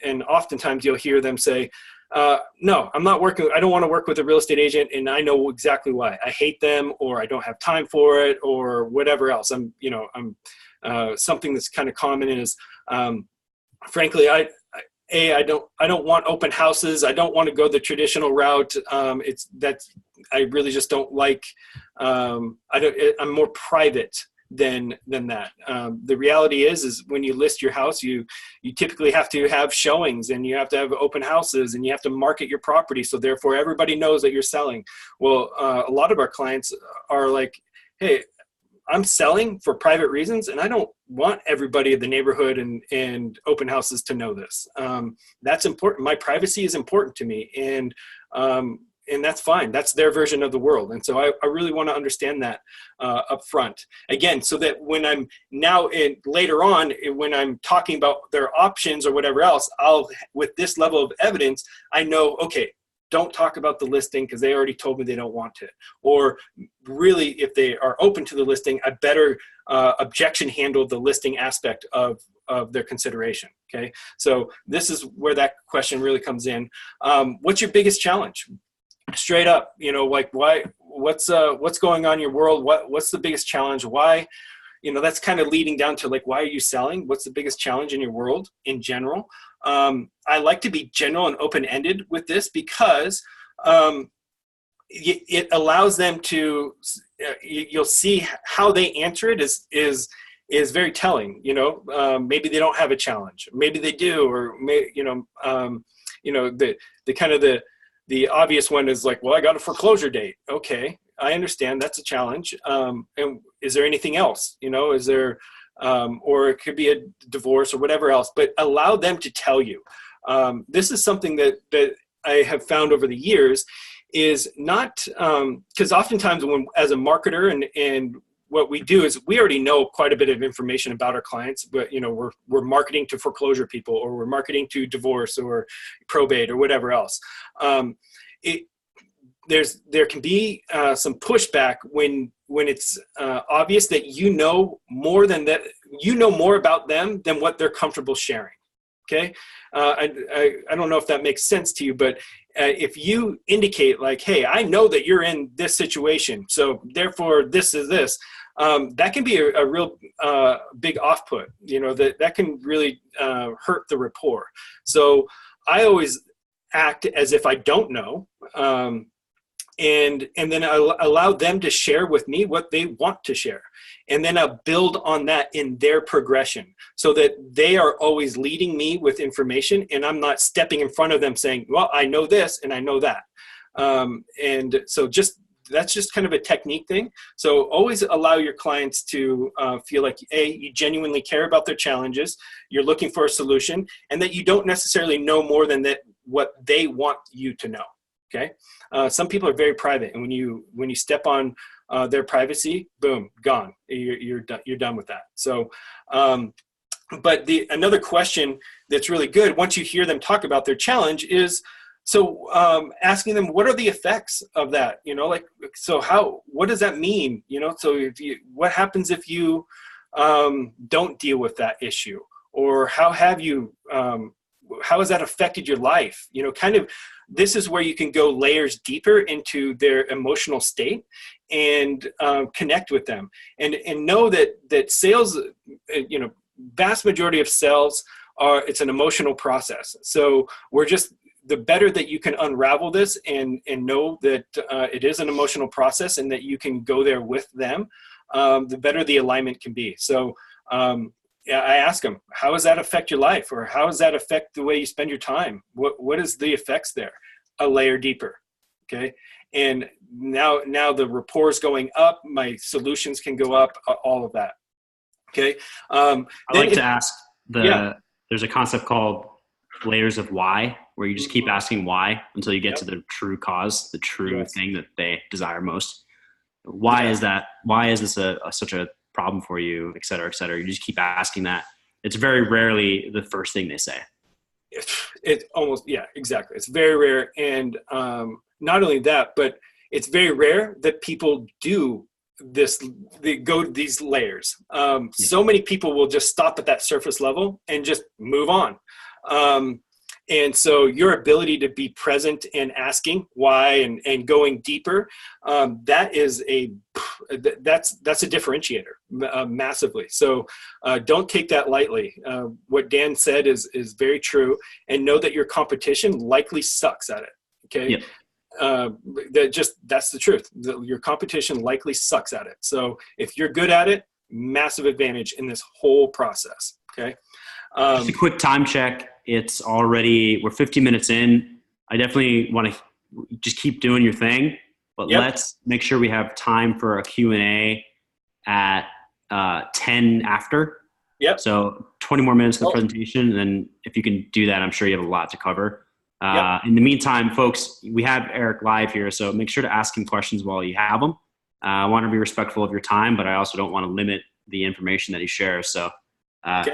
and oftentimes you'll hear them say, no, I don't want to work with a real estate agent, and I know exactly why. I hate them, or I don't have time for it, or whatever else. Something that's kind of common is, frankly, I don't want open houses. I don't want to go the traditional route. I really just don't like. I'm more private than that. The reality is when you list your house, you typically have to have showings, and you have to have open houses, and you have to market your property. So therefore everybody knows that you're selling. Well, a lot of our clients are like, hey, I'm selling for private reasons, and I don't want everybody in the neighborhood and open houses to know this. That's important. My privacy is important to me. And that's fine. That's their version of the world. And so I really want to understand that up front. Again, so that when I'm later on, when I'm talking about their options or whatever else, with this level of evidence, I know, okay, don't talk about the listing because they already told me they don't want it. Or really, if they are open to the listing, I better objection handle the listing aspect of their consideration. Okay. So this is where that question really comes in. What's your biggest challenge? Straight up, why, what's going on in your world? What's the biggest challenge? Why, that's kind of leading down to why are you selling? What's the biggest challenge in your world in general? I like to be general and open-ended with this because it allows them to, you'll see how they answer it is very telling. Maybe they don't have a challenge, maybe they do, or the obvious one is well, I got a foreclosure date. Okay, I understand that's a challenge. And is there anything else? Is there, or it could be a divorce or whatever else, but allow them to tell you. This is something that I have found over the years is not, because oftentimes as a marketer and what we do is we already know quite a bit of information about our clients, but we're marketing to foreclosure people, or we're marketing to divorce or probate or whatever else. There can be some pushback when it's obvious that more than that, more about them than what they're comfortable sharing. Okay, I don't know if that makes sense to you, but if you indicate hey, I know that you're in this situation, so therefore this is this. That can be a real big off-put, that can really hurt the rapport. So I always act as if I don't know, and then I allow them to share with me what they want to share. And then I'll build on that in their progression so that they are always leading me with information, and I'm not stepping in front of them saying, well, I know this and I know that. And so that's just kind of a technique thing. So always allow your clients to feel like, you genuinely care about their challenges, you're looking for a solution, and that you don't necessarily know more than what they want you to know. Okay. Some people are very private, and when you step on their privacy, boom, gone. You're done with that. So, but another question that's really good once you hear them talk about their challenge is, so asking them, what are the effects of that? What does that mean? So what happens if you don't deal with that issue, or how has that affected your life? This is where you can go layers deeper into their emotional state and connect with them, and know that sales, vast majority of sales it's an emotional process. So the better that you can unravel this and know that it is an emotional process and that you can go there with them, the better the alignment can be. So I ask them, how does that affect your life? Or how does that affect the way you spend your time? What is the effects there? A layer deeper. Okay. And now the rapport is going up, my solutions can go up, all of that. Okay. I like to ask the there's a concept called layers of why, where you just keep asking why until you get to the true cause, the true thing that they desire most. Why is that? Why is this such a problem for you, et cetera, et cetera? You just keep asking that. It's very rarely the first thing they say. It almost, exactly. It's very rare. And not only that, but it's very rare that people do this, they go to these layers. So many people will just stop at that surface level and just move on. And so your ability to be present and asking why and going deeper, that is that's a differentiator massively. So don't take that lightly. What Dan said is very true, and know that your competition likely sucks at it. Okay. That's the truth. Your competition likely sucks at it. So if you're good at it, massive advantage in this whole process. Okay. Just a quick time check. We're 15 minutes in. I definitely want to just keep doing your thing, but let's make sure we have time for a Q&A at 10 after. Yep. So 20 more minutes of the presentation. And then if you can do that, I'm sure you have a lot to cover. In the meantime, folks, we have Erik live here, so make sure to ask him questions while you have them. I want to be respectful of your time, but I also don't want to limit the information that he shares. So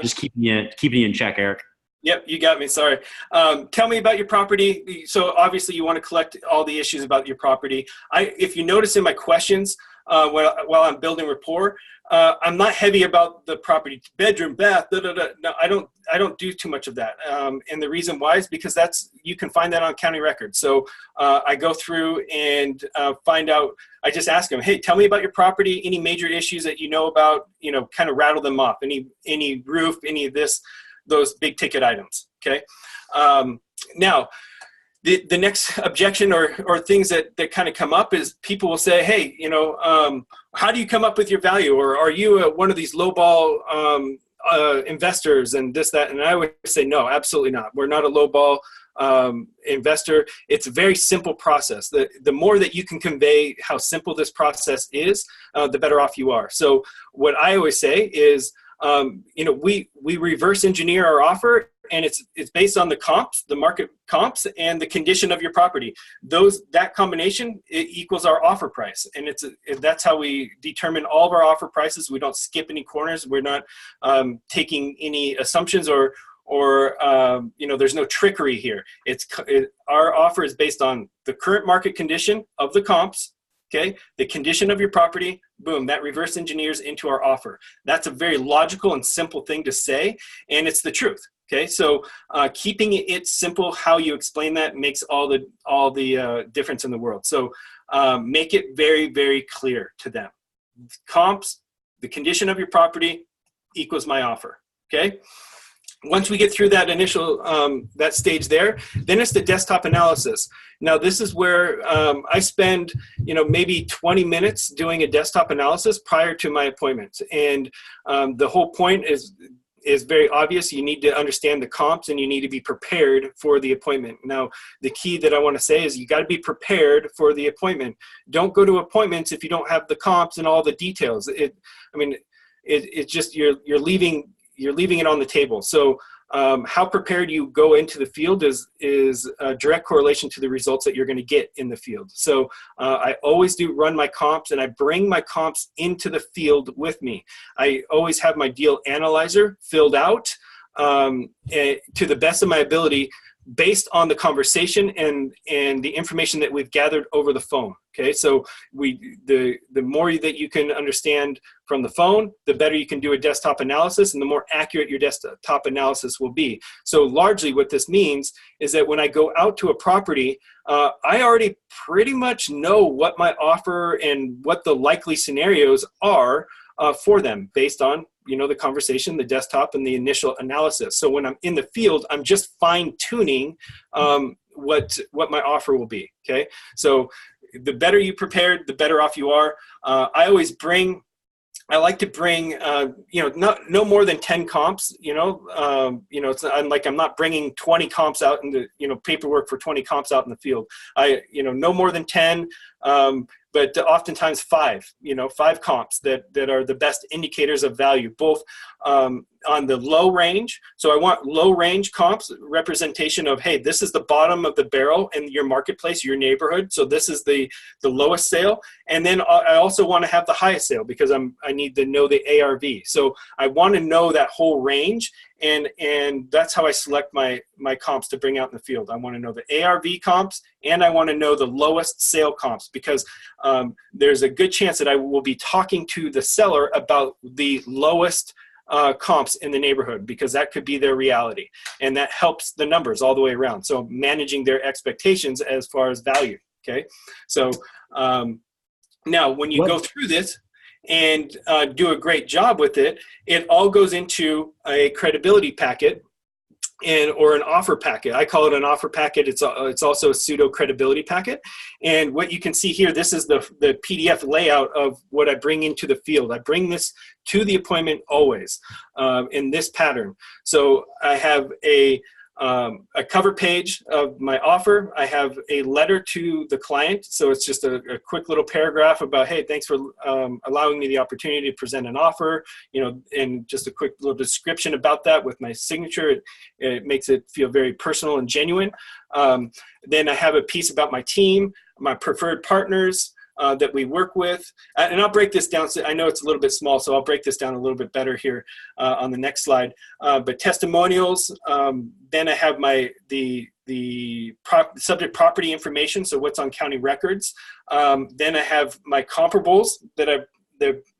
just keeping you in check, Erik. Yep, you got me. Sorry. Tell me about your property. So obviously you want to collect all the issues about your property. If you notice in my questions while I'm building rapport, I'm not heavy about the property, bedroom, bath, No, I don't do too much of that. And the reason why is because you can find that on county records. So I go through and find out. I just ask them, hey, tell me about your property. Any major issues that you know about? Kind of rattle them off. Any roof, any of those big ticket items. Okay. Now, the next objection or things that kind of come up is people will say, hey, how do you come up with your value? Or are you one of these lowball investors and this, that? And I would say, no, absolutely not. We're not a lowball investor. It's a very simple process. The more that you can convey how simple this process is, the better off you are. So what I always say is, we reverse engineer our offer, and it's based on the comps, the market comps, and the condition of your property. That combination, it equals our offer price, and that's how we determine all of our offer prices. We don't skip any corners. We're not taking any assumptions or there's no trickery here. Our offer is based on the current market condition of the comps. Okay, the condition of your property, boom, that reverse engineers into our offer. That's a very logical and simple thing to say, and it's the truth. Okay, so keeping it simple, how you explain that makes all the difference in the world. So make it very, very clear to them. Comps, the condition of your property equals my offer. Okay. Once we get through that initial that stage there, then it's the desktop analysis. Now this is where I spend maybe 20 minutes doing a desktop analysis prior to my appointment, and the whole point is very obvious. You need to understand the comps, and you need to be prepared for the appointment. Now the key that I want to say is you got to be prepared for the appointment. Don't go to appointments if you don't have the comps and all the details. It's just you're leaving it on the table. So how prepared you go into the field is a direct correlation to the results that you're going to get in the field. So I always do run my comps, and I bring my comps into the field with me. I always have my deal analyzer filled out to the best of my ability, based on the conversation and the information that we've gathered over the phone. Okay, so the more that you can understand from the phone, the better you can do a desktop analysis, and the more accurate your desktop analysis will be. So largely what this means is that when I go out to a property, I already pretty much know what my offer and what the likely scenarios are for them based on the conversation, the desktop, and the initial analysis. So when I'm in the field, I'm just fine-tuning what my offer will be. Okay, so the better you prepared, the better off you are. I like to bring no more than 10 comps. I'm not bringing 20 comps out in the paperwork for 20 comps out in the field. No more than 10. But oftentimes 5 comps that are the best indicators of value, both on the low range. So I want low range comps, representation of, hey, this is the bottom of the barrel in your marketplace, your neighborhood. So this is the lowest sale. And then I also want to have the highest sale because I need to know the ARV. So I want to know that whole range. And that's how I select my comps to bring out in the field. I want to know the ARV comps, and I want to know the lowest sale comps, because there's a good chance that I will be talking to the seller about the lowest comps in the neighborhood, because that could be their reality, and that helps the numbers all the way around. So managing their expectations as far as value. Okay, so now when you go through this and do a great job with it, it all goes into a credibility packet or an offer packet. I call it an offer packet. It's also a pseudo credibility packet. And what you can see here, this is the PDF layout of what I bring into the field. I bring this to the appointment always in this pattern. So I have a cover page of my offer. I have a letter to the client. So it's just a quick little paragraph about, hey, thanks for allowing me the opportunity to present an offer, and just a quick little description about that with my signature. It makes it feel very personal and genuine. Then I have a piece about my team, my preferred partners, that we work with. And I'll break this down. So I know it's a little bit small, so I'll break this down a little bit better here on the next slide. But testimonials, then I have the subject property information, so what's on county records. Then I have my comparables that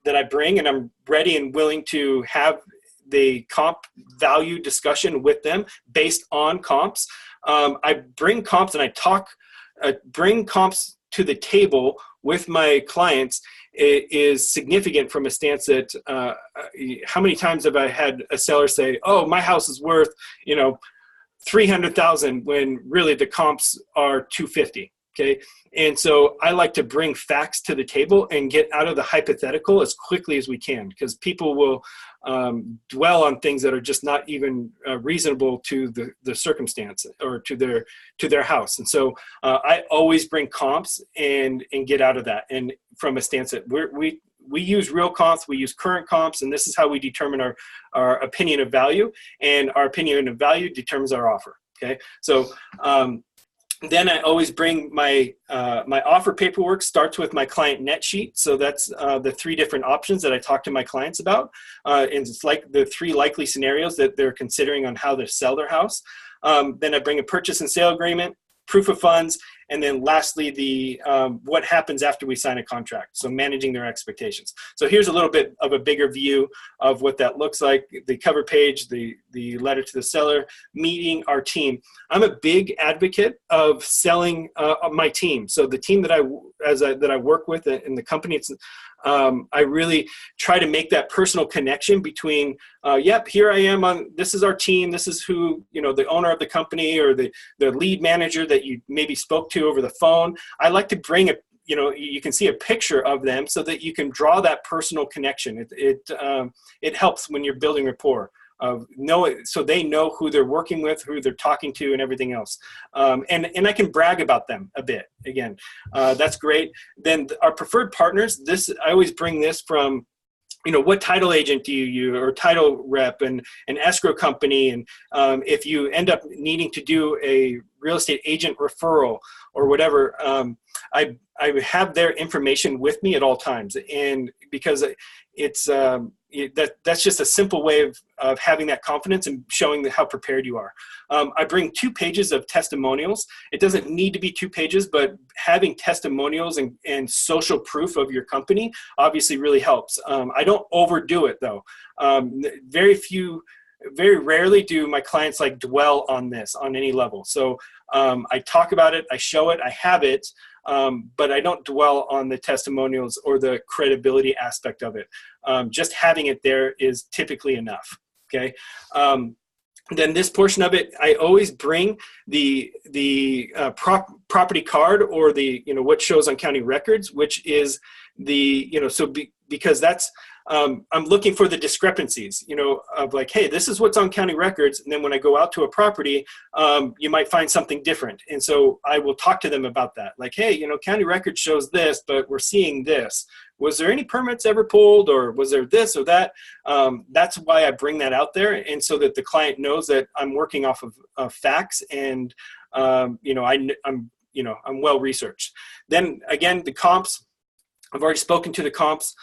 I bring, and I'm ready and willing to have the comp value discussion with them based on comps. I bring comps and bring comps to the table with my clients. It is significant from a stance that how many times have I had a seller say, oh, my house is worth, $300,000 when really the comps are $250,000. Okay. And so I like to bring facts to the table and get out of the hypothetical as quickly as we can, because people will dwell on things that are just not even reasonable to the circumstance or to their house. And so I always bring comps and get out of that. And from a stance that we use real comps, we use current comps, and this is how we determine our opinion of value, and our opinion of value determines our offer. Okay. So then I always bring my offer paperwork. Starts with my client net sheet. So that's the 3 different options that I talk to my clients about. And it's like the 3 likely scenarios that they're considering on how to sell their house. Then I bring a purchase and sale agreement, proof of funds, and then lastly, the what happens after we sign a contract. So managing their expectations. So here's a little bit of a bigger view of what that looks like. The cover page, the letter to the seller, meeting our team. I'm a big advocate of selling my team. So the team that I work with in the company, I really try to make that personal connection between, yep, here I am this is our team. This is who, the owner of the company or the lead manager that you maybe spoke to over the phone. I like to bring you can see a picture of them so that you can draw that personal connection. It helps when you're building rapport. So they know who they're working with, who they're talking to, and everything else. And I can brag about them a bit. Again, that's great. Then our preferred partners, I always bring this from, what title agent do you use, or title rep, and an escrow company. And if you end up needing to do a real estate agent referral or whatever, I have their information with me at all times. And because it's that's just a simple way of having that confidence and showing how prepared you are. I bring 2 pages of testimonials. It doesn't need to be 2 pages, but having testimonials and social proof of your company obviously really helps. I don't overdo it though. Very rarely do my clients dwell on this on any level. So I talk about it, I show it, I have it, but I don't dwell on the testimonials or the credibility aspect of it. Just having it there is typically enough. Okay. Then this portion of it, I always bring the property card, or what shows on county records, which is because that's, I'm looking for the discrepancies, of hey, this is what's on county records. And then when I go out to a property, you might find something different. And so I will talk to them about that. Hey, county record shows this, but we're seeing this. was there any permits ever pulled, or was there this or that? That's why I bring that out there, and so that the client knows that I'm working off of facts, and I'm well researched. Then again, the comps, I've already spoken to the comps.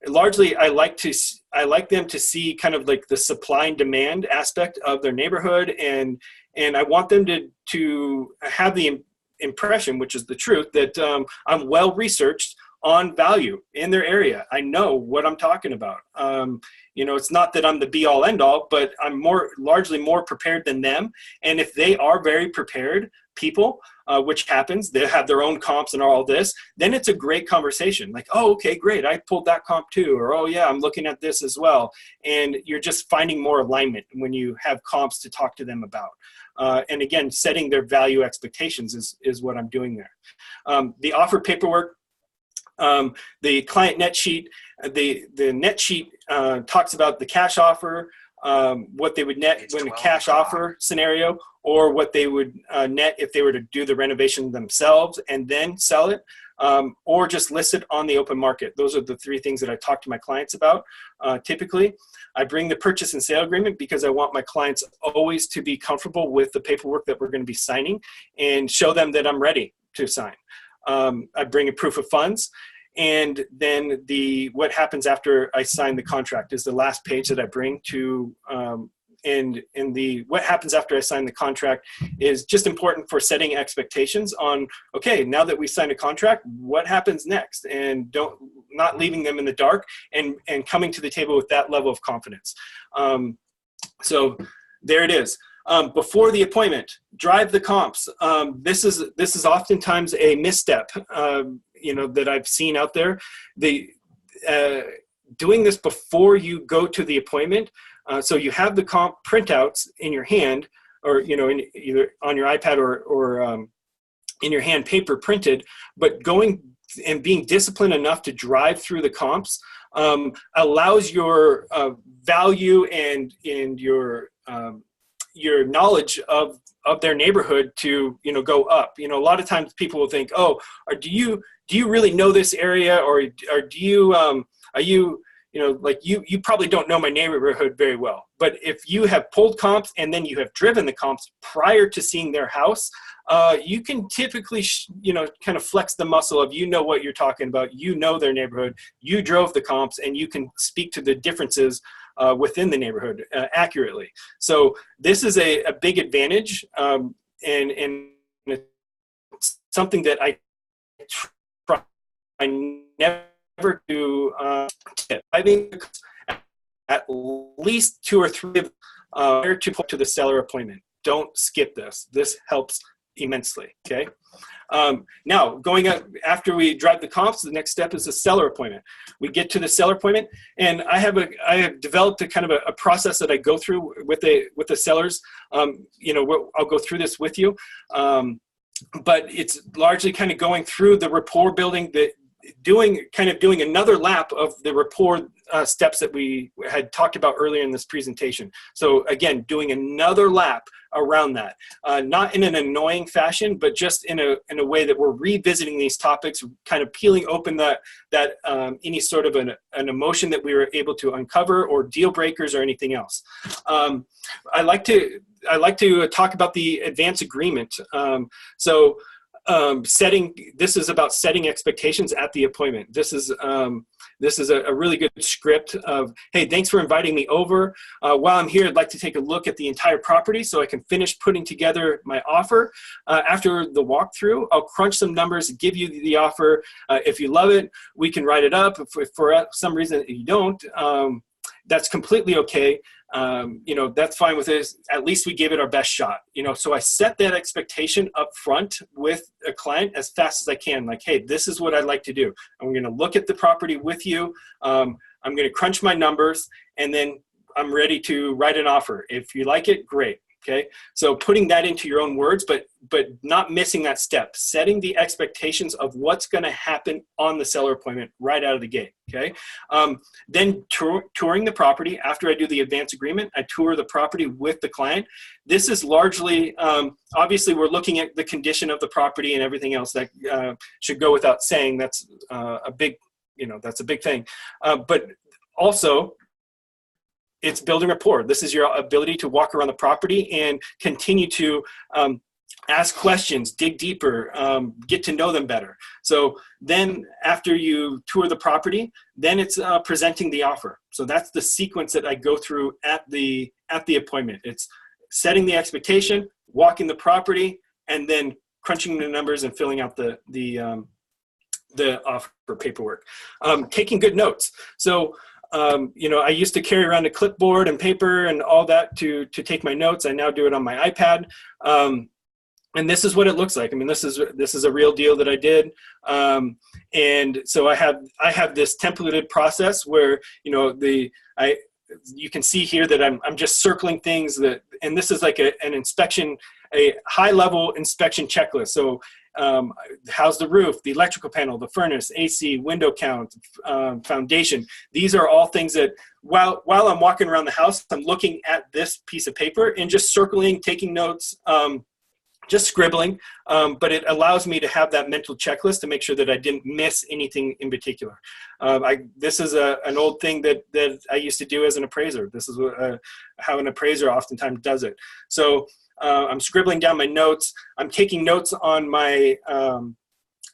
Largely, I like them to see kind of like the supply and demand aspect of their neighborhood, and I want them to have the impression, which is the truth, that I'm well researched on value in their area. I know what I'm talking about. It's not that I'm the be all end all, but I'm largely more prepared than them. And if they are very prepared people, which happens, they have their own comps and all this, then it's a great conversation. Like, oh, okay, great. I pulled that comp too. Or, oh yeah, I'm looking at this as well. And you're just finding more alignment when you have comps to talk to them about. And again, setting their value expectations is what I'm doing there. The offer paperwork, the client net sheet, the net sheet talks about the cash offer, what they would net in a cash offer scenario, or what they would net if they were to do the renovation themselves and then sell it, or just list it on the open market. Those are the three things that I talk to my clients about. Typically, I bring the purchase and sale agreement because I want my clients always to be comfortable with the paperwork that we're going to be signing and show them that I'm ready to sign. I bring a proof of funds. And then what happens after I sign the contract is the last page that I bring to, what happens after I sign the contract is just important for setting expectations on, okay, now that we signed a contract, what happens next? And not leaving them in the dark, and coming to the table with that level of confidence. So there it is. Before the appointment, drive the comps. This is oftentimes a misstep, that I've seen out there. Doing this before you go to the appointment, so you have the comp printouts in your hand, or either on your iPad or in your hand, paper printed, but going and being disciplined enough to drive through the comps allows your value and your knowledge of their neighborhood to go up. A lot of times people will think, oh, or do you really know this area, or do you are you you probably don't know my neighborhood very well. But if you have pulled comps and then you have driven the comps prior to seeing their house, you can typically kind of flex the muscle of what you're talking about, their neighborhood, you drove the comps, and you can speak to the differences within the neighborhood accurately. So this is a big advantage, and it's something that I never do. I think at least 2 or 3 prior to the seller appointment. Don't skip this. This helps immensely. Okay. Now, going up after we drive the comps, the next step is the seller appointment. We get to the seller appointment, and I have developed a kind of a process that I go through with the sellers. I'll go through this with you, but it's largely kind of going through the rapport building, doing another lap of the rapport steps that we had talked about earlier in this presentation. So again, doing another lap around that, not in an annoying fashion, but just in a way that we're revisiting these topics, kind of peeling open that any sort of an emotion that we were able to uncover, or deal breakers, or anything else. I like to talk about the advance agreement. This is about setting expectations at the appointment. This is a really good script of, hey, thanks for inviting me over. While I'm here, I'd like to take a look at the entire property so I can finish putting together my offer. After the walkthrough, I'll crunch some numbers, give you the offer. If you love it, we can write it up. If for some reason you don't, that's completely okay. That's fine with this. At least we gave it our best shot. So I set that expectation up front with a client as fast as I can. Like, hey, this is what I'd like to do. I'm going to look at the property with you. I'm going to crunch my numbers, and then I'm ready to write an offer. If you like it, great. Okay. So putting that into your own words, but not missing that step, setting the expectations of what's going to happen on the seller appointment right out of the gate. Okay. Then touring the property. After I do the advance agreement, I tour the property with the client. This is largely, obviously we're looking at the condition of the property and everything else that should go without saying. That's a big that's a big thing. But also, it's building rapport. This is your ability to walk around the property and continue to ask questions, dig deeper, get to know them better. So then after you tour the property, then it's presenting the offer. So that's the sequence that I go through at the appointment. It's setting the expectation, walking the property, and then crunching the numbers and filling out the offer paperwork. Taking good notes. So I used to carry around a clipboard and paper and all that to take my notes. I now do it on my iPad. And this is what it looks like. I mean, this is a real deal that I did. And so I have this templated process where, you can see here that I'm just circling things and this is like an inspection, a high level inspection checklist. So how's the roof, the electrical panel, the furnace, AC, window count, foundation. These are all things that while I'm walking around the house, I'm looking at this piece of paper and just circling, taking notes, just scribbling, but it allows me to have that mental checklist to make sure that I didn't miss anything in particular. This is an old thing that I used to do as an appraiser. This is how an appraiser oftentimes does it. So I'm scribbling down my notes. I'm taking notes on my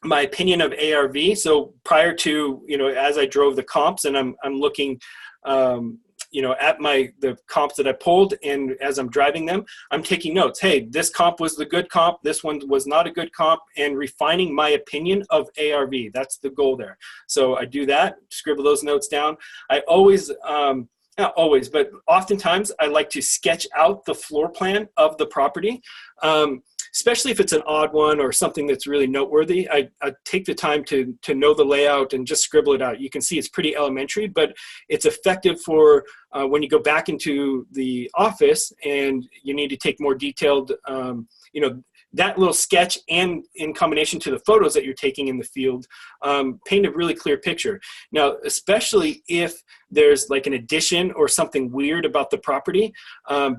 opinion of ARV. So prior to, as I drove the comps and I'm looking, at the comps that I pulled, and as I'm driving them, I'm taking notes. Hey, this comp was the good comp. This one was not a good comp, and refining my opinion of ARV. That's the goal there. So I do that, scribble those notes down. I always, not always, but oftentimes I like to sketch out the floor plan of the property. Especially if it's an odd one or something that's really noteworthy, I take the time to know the layout and just scribble it out. You can see it's pretty elementary, but it's effective for when you go back into the office and you need to take more detailed, that little sketch and in combination to the photos that you're taking in the field, paint a really clear picture. Now, especially if there's like an addition or something weird about the property,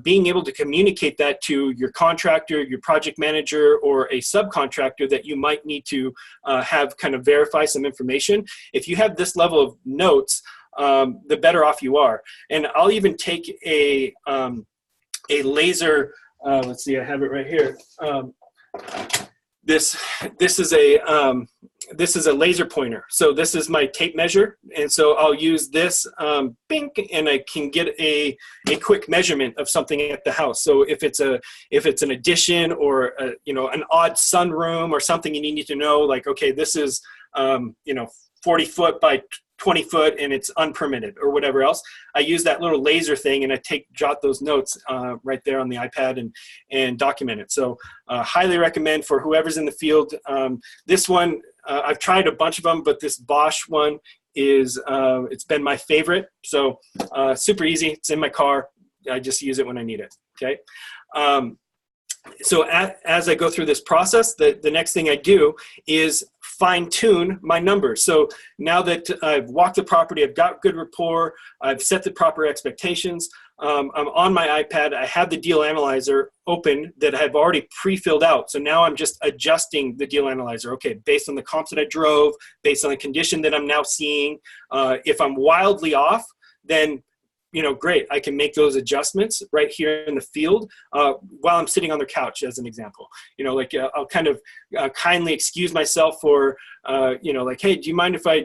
being able to communicate that to your contractor, your project manager, or a subcontractor that you might need to have kind of verify some information. If you have this level of notes, the better off you are. And I'll even take a laser, let's see, I have it right here. This is a laser pointer. So this is my tape measure, and so I'll use this bink, and I can get a quick measurement of something at the house. So if it's an addition or an odd sunroom or something, and you need to know, like, okay, this is 40 foot by 20 foot and it's unpermitted or whatever else, I use that little laser thing and I jot those notes right there on the iPad and document it. So highly recommend for whoever's in the field. This one, I've tried a bunch of them, but this Bosch one is, it's been my favorite. So super easy. It's in my car. I just use it when I need it. Okay. So as I go through this process, the next thing I do is fine-tune my numbers. So now that I've walked the property, I've got good rapport, I've set the proper expectations, I'm on my iPad, I have the deal analyzer open that I've already pre-filled out. So now I'm just adjusting the deal analyzer. Okay, based on the comps that I drove, based on the condition that I'm now seeing, if I'm wildly off, then great, I can make those adjustments right here in the field while I'm sitting on their couch, as an example. I'll kind of kindly excuse myself for, like, hey, do you mind if I,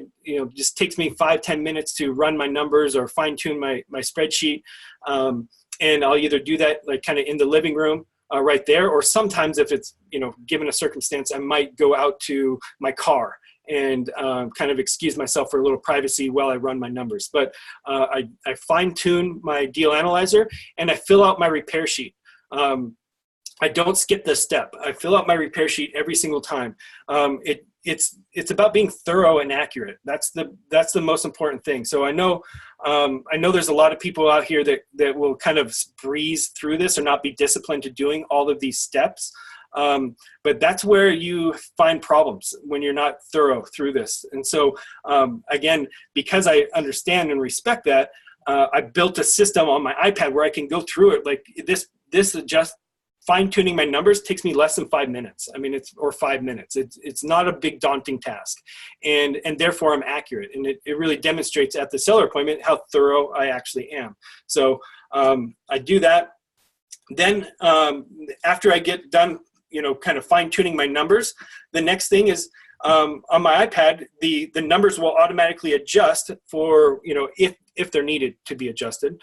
just takes me 5-10 minutes to run my numbers or fine tune my spreadsheet. And I'll either do that like kind of in the living room right there, or sometimes if it's, given a circumstance, I might go out to my car and kind of excuse myself for a little privacy while I run my numbers. But I fine-tune my deal analyzer and I fill out my repair sheet. I don't skip this step. I fill out my repair sheet every single time. It's about being thorough and accurate. That's the most important thing. So I know there's a lot of people out here that will kind of breeze through this or not be disciplined to doing all of these steps. But that's where you find problems, when you're not thorough through this. And so, again, because I understand and respect that, I built a system on my iPad where I can go through it. Like this fine tuning my numbers takes me less than 5 minutes. I mean, or 5 minutes. It's not a big daunting task, and therefore I'm accurate. And it really demonstrates at the seller appointment how thorough I actually am. So I do that. Then after I get done, kind of fine tuning my numbers, the next thing is on my iPad, the numbers will automatically adjust for, if they're needed to be adjusted.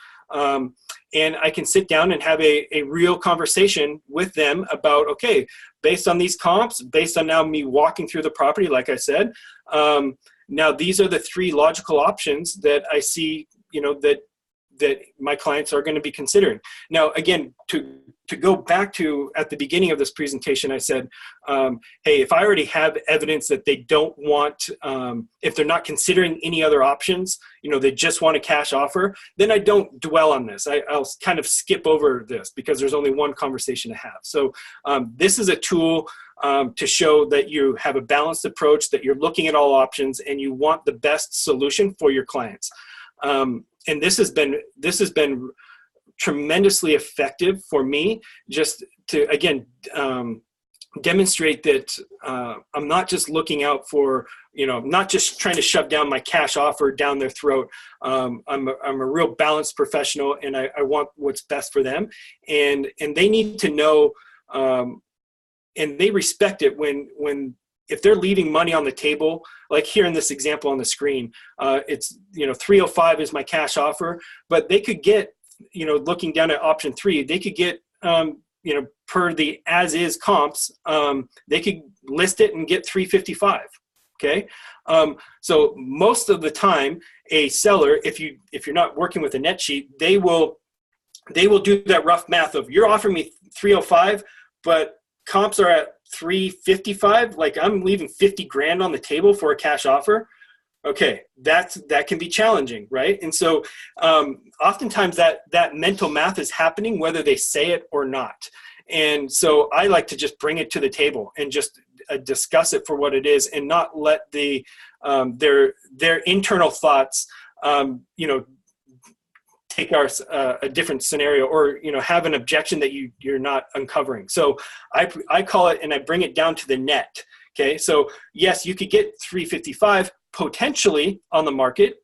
And I can sit down and have a real conversation with them about, okay, based on these comps, based on now me walking through the property, like I said, now these are the 3 logical options that I see, that my clients are going to be considering. Now, again, to go back to at the beginning of this presentation, I said, hey, if I already have evidence that they don't want, if they're not considering any other options, they just want a cash offer, then I don't dwell on this. I'll kind of skip over this because there's only one conversation to have. So this is a tool to show that you have a balanced approach, that you're looking at all options and you want the best solution for your clients. And this has been tremendously effective for me, just to, again, demonstrate that I'm not just looking out for, not just trying to shove down my cash offer down their throat. I'm a real balanced professional, and I want what's best for them. And they need to know, and they respect it when if they're leaving money on the table, like here in this example on the screen, it's, 305 is my cash offer, but they could get, looking down at option 3, they could get, per the as is comps, they could list it and get 355. Okay. So most of the time a seller, if you're not working with a net sheet, they will do that rough math of, you're offering me 305, but comps are at 355, like I'm leaving 50 grand on the table for a cash offer. Okay, that can be challenging, right? And so oftentimes that mental math is happening whether they say it or not. And so I like to just bring it to the table and just discuss it for what it is, and not let the their internal thoughts take a different scenario, or have an objection that you're not uncovering. So I call it, and I bring it down to the net. Okay, so yes, you could get 355 potentially on the market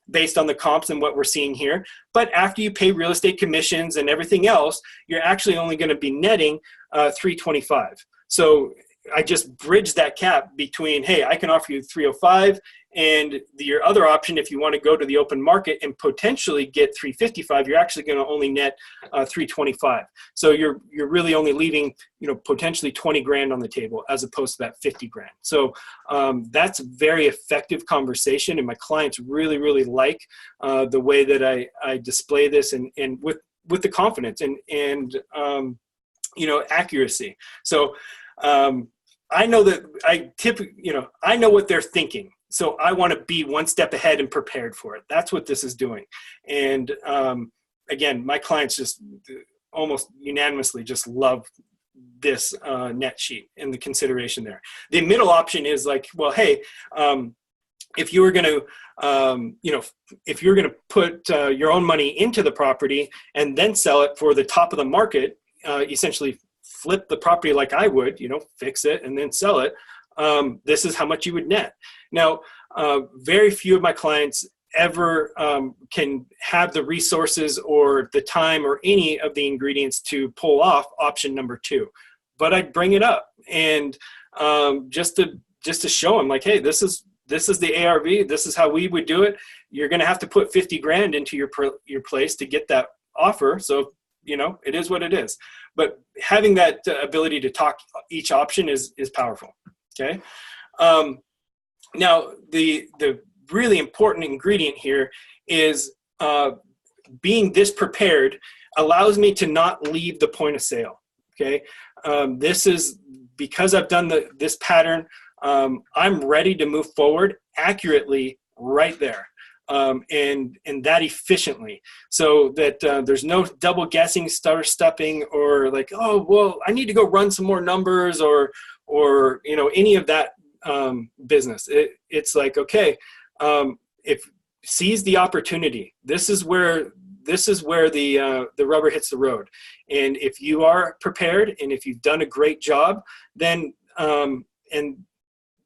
based on the comps and what we're seeing here, but after you pay real estate commissions and everything else, you're actually only going to be netting 325. So I just bridge that gap between, hey, I can offer you 305, and your other option, if you want to go to the open market and potentially get 355, you're actually going to only net 325. So you're really only leaving, potentially 20 grand on the table as opposed to that 50 grand. So that's a very effective conversation, and my clients really, really like the way that I display this, and with the confidence and accuracy. So I know that I know what they're thinking. So I want to be one step ahead and prepared for it. That's what this is doing. And again, my clients just almost unanimously just love this net sheet and the consideration there. The middle option is like, well, hey, if you were going to, if you're going to put your own money into the property and then sell it for the top of the market, essentially flip the property like I would, fix it and then sell it. This is how much you would net. Now, very few of my clients ever can have the resources or the time or any of the ingredients to pull off option number 2, but I'd bring it up, and just to show them, like, hey, this is the ARV. This is how we would do it. You're going to have to put 50 grand into your place to get that offer. So it is what it is. But having that ability to talk each option is powerful. Okay. Now the really important ingredient here is being this prepared allows me to not leave the point of sale. Okay. This is because I've done this pattern. I'm ready to move forward accurately right there. And that efficiently, so that there's no double guessing, stutter-stepping, or like, oh, well, I need to go run some more numbers, or any of that business. It's like, okay, if seize the opportunity. This is where this is where the rubber hits the road. And if you are prepared and if you've done a great job, then and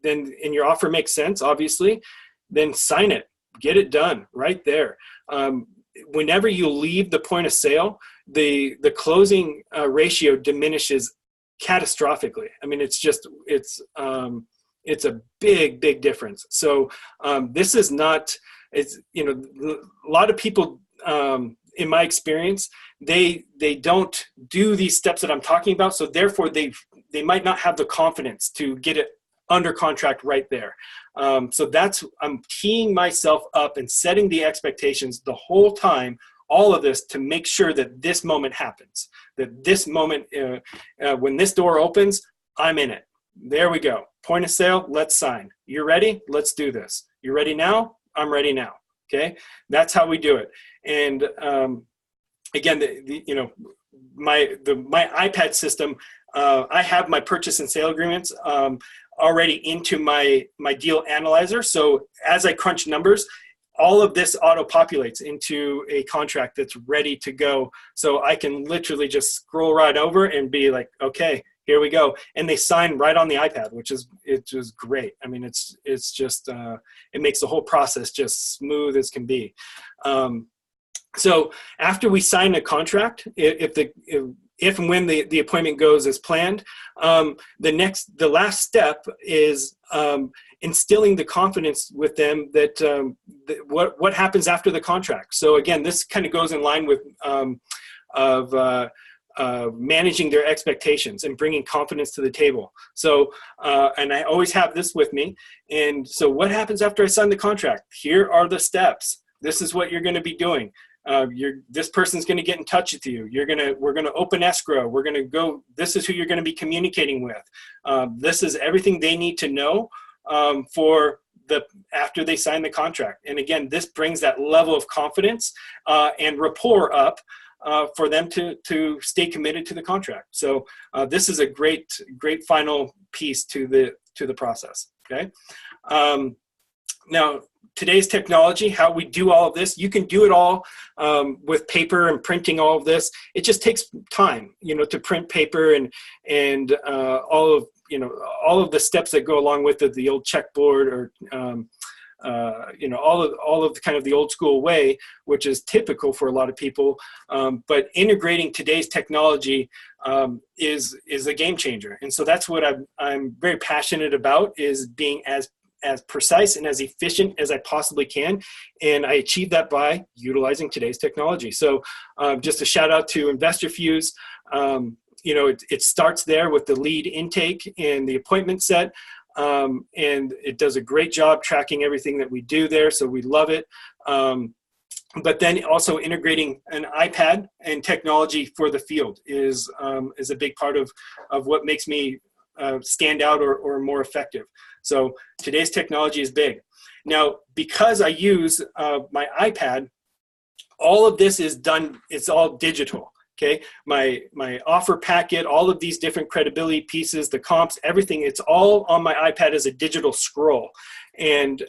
your offer makes sense, obviously, then sign it, get it done right there. Whenever you leave the point of sale, the closing ratio diminishes catastrophically. I mean, it's a big difference. So this is not, it's, you know, a lot of people, in my experience, they don't do these steps that I'm talking about. So therefore they might not have the confidence to get it under contract right there. So I'm teeing myself up and setting the expectations the whole time, all of this, to make sure that this moment happens, that this moment, when this door opens, I'm in it. There we go. Point of sale, let's sign. You're ready? Let's do this. You're ready now? I'm ready now. Okay. That's how we do it. And again, you know, my iPad system, I have my purchase and sale agreements already into my deal analyzer. So as I crunch numbers, all of this auto populates into a contract that's ready to go. So I can literally just scroll right over and be like, okay, here we go. And they sign right on the iPad, which is great. I mean, it's just, it makes the whole process just smooth as can be. So after we sign a contract, if and when the appointment goes as planned, the last step is instilling the confidence with them that what happens after the contract. So again, this kind of goes in line with managing their expectations and bringing confidence to the table. So, and I always have this with me. And so what happens after I sign the contract? Here are the steps. This is what you're going to be doing. This person's going to get in touch with you. We're going to open escrow. We're going to go, this is who you're going to be communicating with. This is everything they need to know after they sign the contract. And again, this brings that level of confidence and rapport up for them to stay committed to the contract. So this is a great final piece to the process. Okay. Now, today's technology, how we do all of this, you can do it all with paper and printing all of this. It just takes time, you know, to print paper and all of the steps that go along with it, the old checkboard or you know, all of the kind of the old school way, which is typical for a lot of people. But integrating today's technology is a game changer. And so that's what I'm very passionate about, is being as precise and as efficient as I possibly can. And I achieve that by utilizing today's technology. So just a shout out to Investorfuse. You know, it starts there with the lead intake and the appointment set. And it does a great job tracking everything that we do there. So we love it. But then also integrating an iPad and technology for the field is a big part of what makes me stand out or more effective. So today's technology is big. Now, because I use my iPad, all of this is done, it's all digital. Okay, my offer packet, all of these different credibility pieces, the comps, everything, it's all on my iPad as a digital scroll. And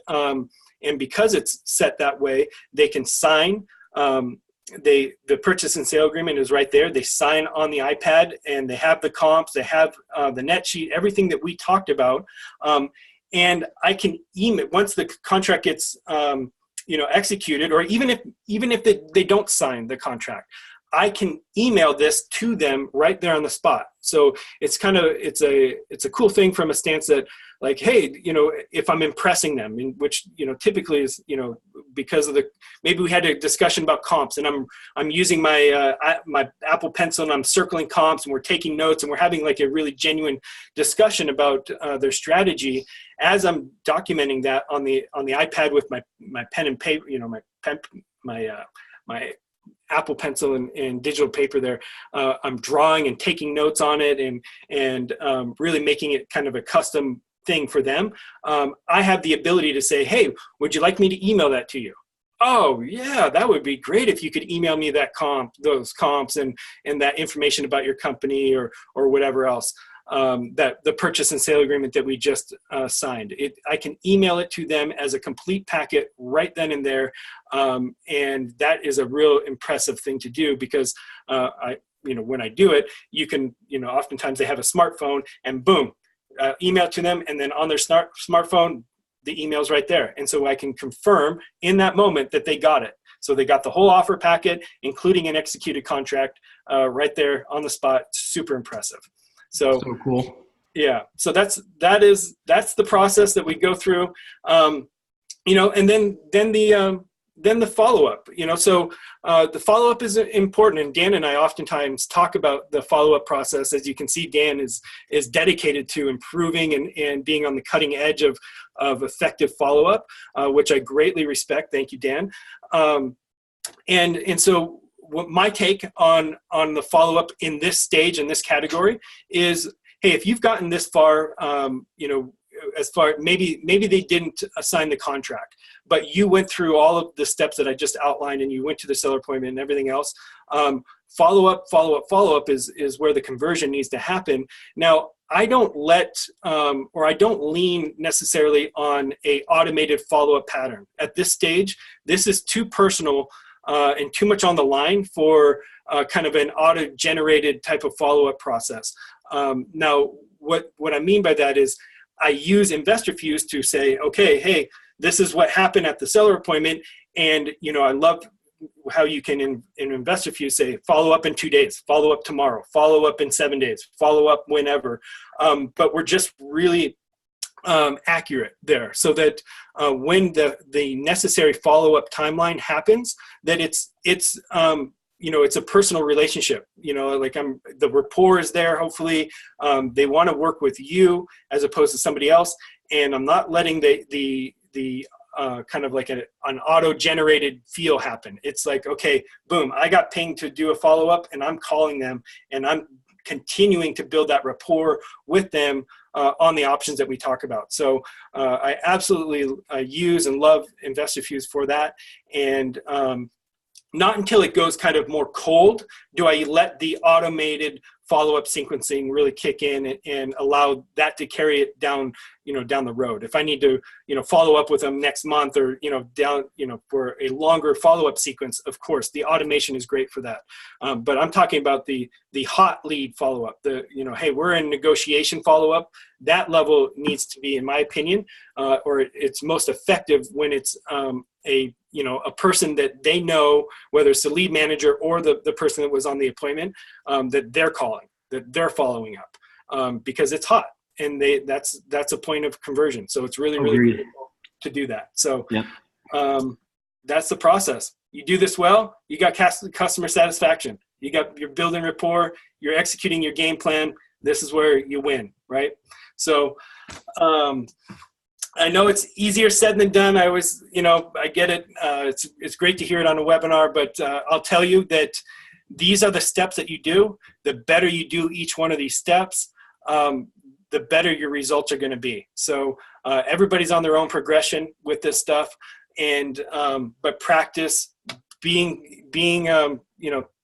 because it's set that way, they can sign. The purchase and sale agreement is right there. They sign on the iPad and they have the comps, they have the net sheet, everything that we talked about. And I can email, once the contract gets executed, or even if they don't sign the contract, I can email this to them right there on the spot. So it's a cool thing from a stance that, like, hey, you know, if I'm impressing them, which, you know, typically is, you know, because of maybe we had a discussion about comps, and I'm using my Apple Pencil and I'm circling comps and we're taking notes and we're having like a really genuine discussion about their strategy as I'm documenting that on the iPad with my pen and paper, you know, my Apple Pencil and digital paper there. I'm drawing and taking notes on it and really making it kind of a custom thing for them. I have the ability to say, hey, would you like me to email that to you? Oh yeah, that would be great if you could email me those comps and that information about your company or whatever else. that the purchase and sale agreement that we just signed. I can email it to them as a complete packet right then and there, and that is a real impressive thing to do because when I do it, you can, oftentimes they have a smartphone and boom, email to them, and then on their smartphone, the email's right there. And so I can confirm in that moment that they got it. So they got the whole offer packet, including an executed contract right there on the spot. Super impressive. So cool. Yeah. So that's the process that we go through. And then the follow-up, so the follow-up is important. And Dan and I oftentimes talk about the follow-up process. As you can see, Dan is dedicated to improving and being on the cutting edge of effective follow-up, which I greatly respect. Thank you, Dan. And so what my take on the follow-up in this stage, in this category is, hey, if you've gotten this far, as far, maybe they didn't assign the contract, but you went through all of the steps that I just outlined and you went to the seller appointment and everything else. Follow-up is where the conversion needs to happen. Now, I don't I don't lean necessarily on a automated follow-up pattern. At this stage, this is too personal and too much on the line for kind of an auto-generated type of follow-up process. Now, what I mean by that is I use Investorfuse to say, okay, hey, this is what happened at the seller appointment. And, I love how you can in Investorfuse say, follow up in 2 days, follow up tomorrow, follow up in 7 days, follow up whenever. But we're just really accurate there so that when the necessary follow-up timeline happens, that it's a personal relationship, the rapport is there. Hopefully they want to work with you as opposed to somebody else. And I'm not letting the kind of like an auto-generated feel happen. It's like, okay, boom, I got pinged to do a follow-up and I'm calling them and I'm continuing to build that rapport with them on the options that we talk about. So I absolutely use and love Investorfuse for that. And not until it goes kind of more cold do I let the automated follow-up sequencing really kick in and allow that to carry it down, down the road. If I need to, follow up with them next month or, for a longer follow-up sequence, of course, the automation is great for that. But I'm talking about the hot lead follow-up, hey, we're in negotiation follow-up. That level needs to be, in my opinion, or it's most effective when it's a person that they know, whether it's the lead manager or the person that was on the appointment, that they're calling, that they're following up, because it's hot and that's a point of conversion. So it's really critical to do that. So that's the process. You do this well, you got customer satisfaction. You're building rapport, you're executing your game plan. This is where you win, right? So, I know it's easier said than done. I always, I get it. It's great to hear it on a webinar, but I'll tell you that these are the steps that you do. The better you do each one of these steps, the better your results are going to be. So everybody's on their own progression with this stuff, and but practice being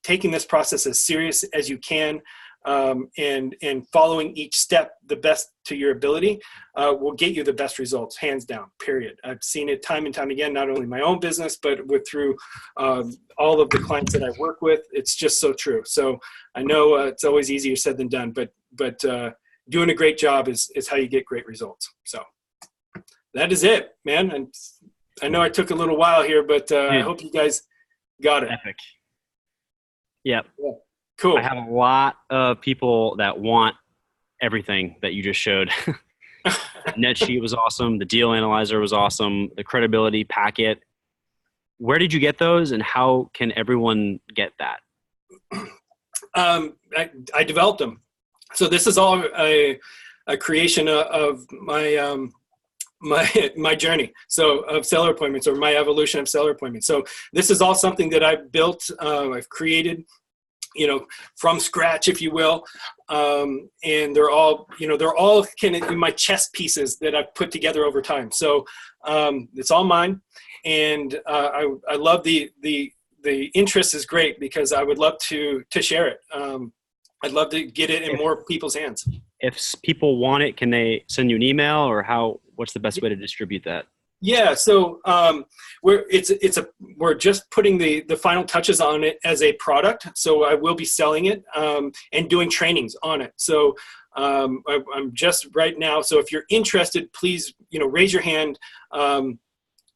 taking this process as serious as you can. And following each step the best to your ability will get you the best results, hands down, period. I've seen it time and time again, not only my own business, but through all of the clients that I work with. It's just so true. So I know it's always easier said than done, but doing a great job is how you get great results. So that is it, man. And I know I took a little while here, but I hope you guys got it. Epic. Yep. Yeah. Cool. I have a lot of people that want everything that you just showed. Net sheet was awesome. The deal analyzer was awesome. The credibility packet. Where did you get those, and how can everyone get that? I developed them. So this is all a creation of my my journey. So of seller appointments, or my evolution of seller appointments. So this is all something that I've built. I've created, from scratch, if you will. And they're all kind of my chess pieces that I've put together over time. So it's all mine. And I love the interest is great, because I would love to share it. I'd love to get it in more people's hands. people want it, can they send you an email, or what's the best way to distribute that? Yeah, so we're just putting the final touches on it as a product. So I will be selling it and doing trainings on it. So I'm just right now. So if you're interested, please raise your hand.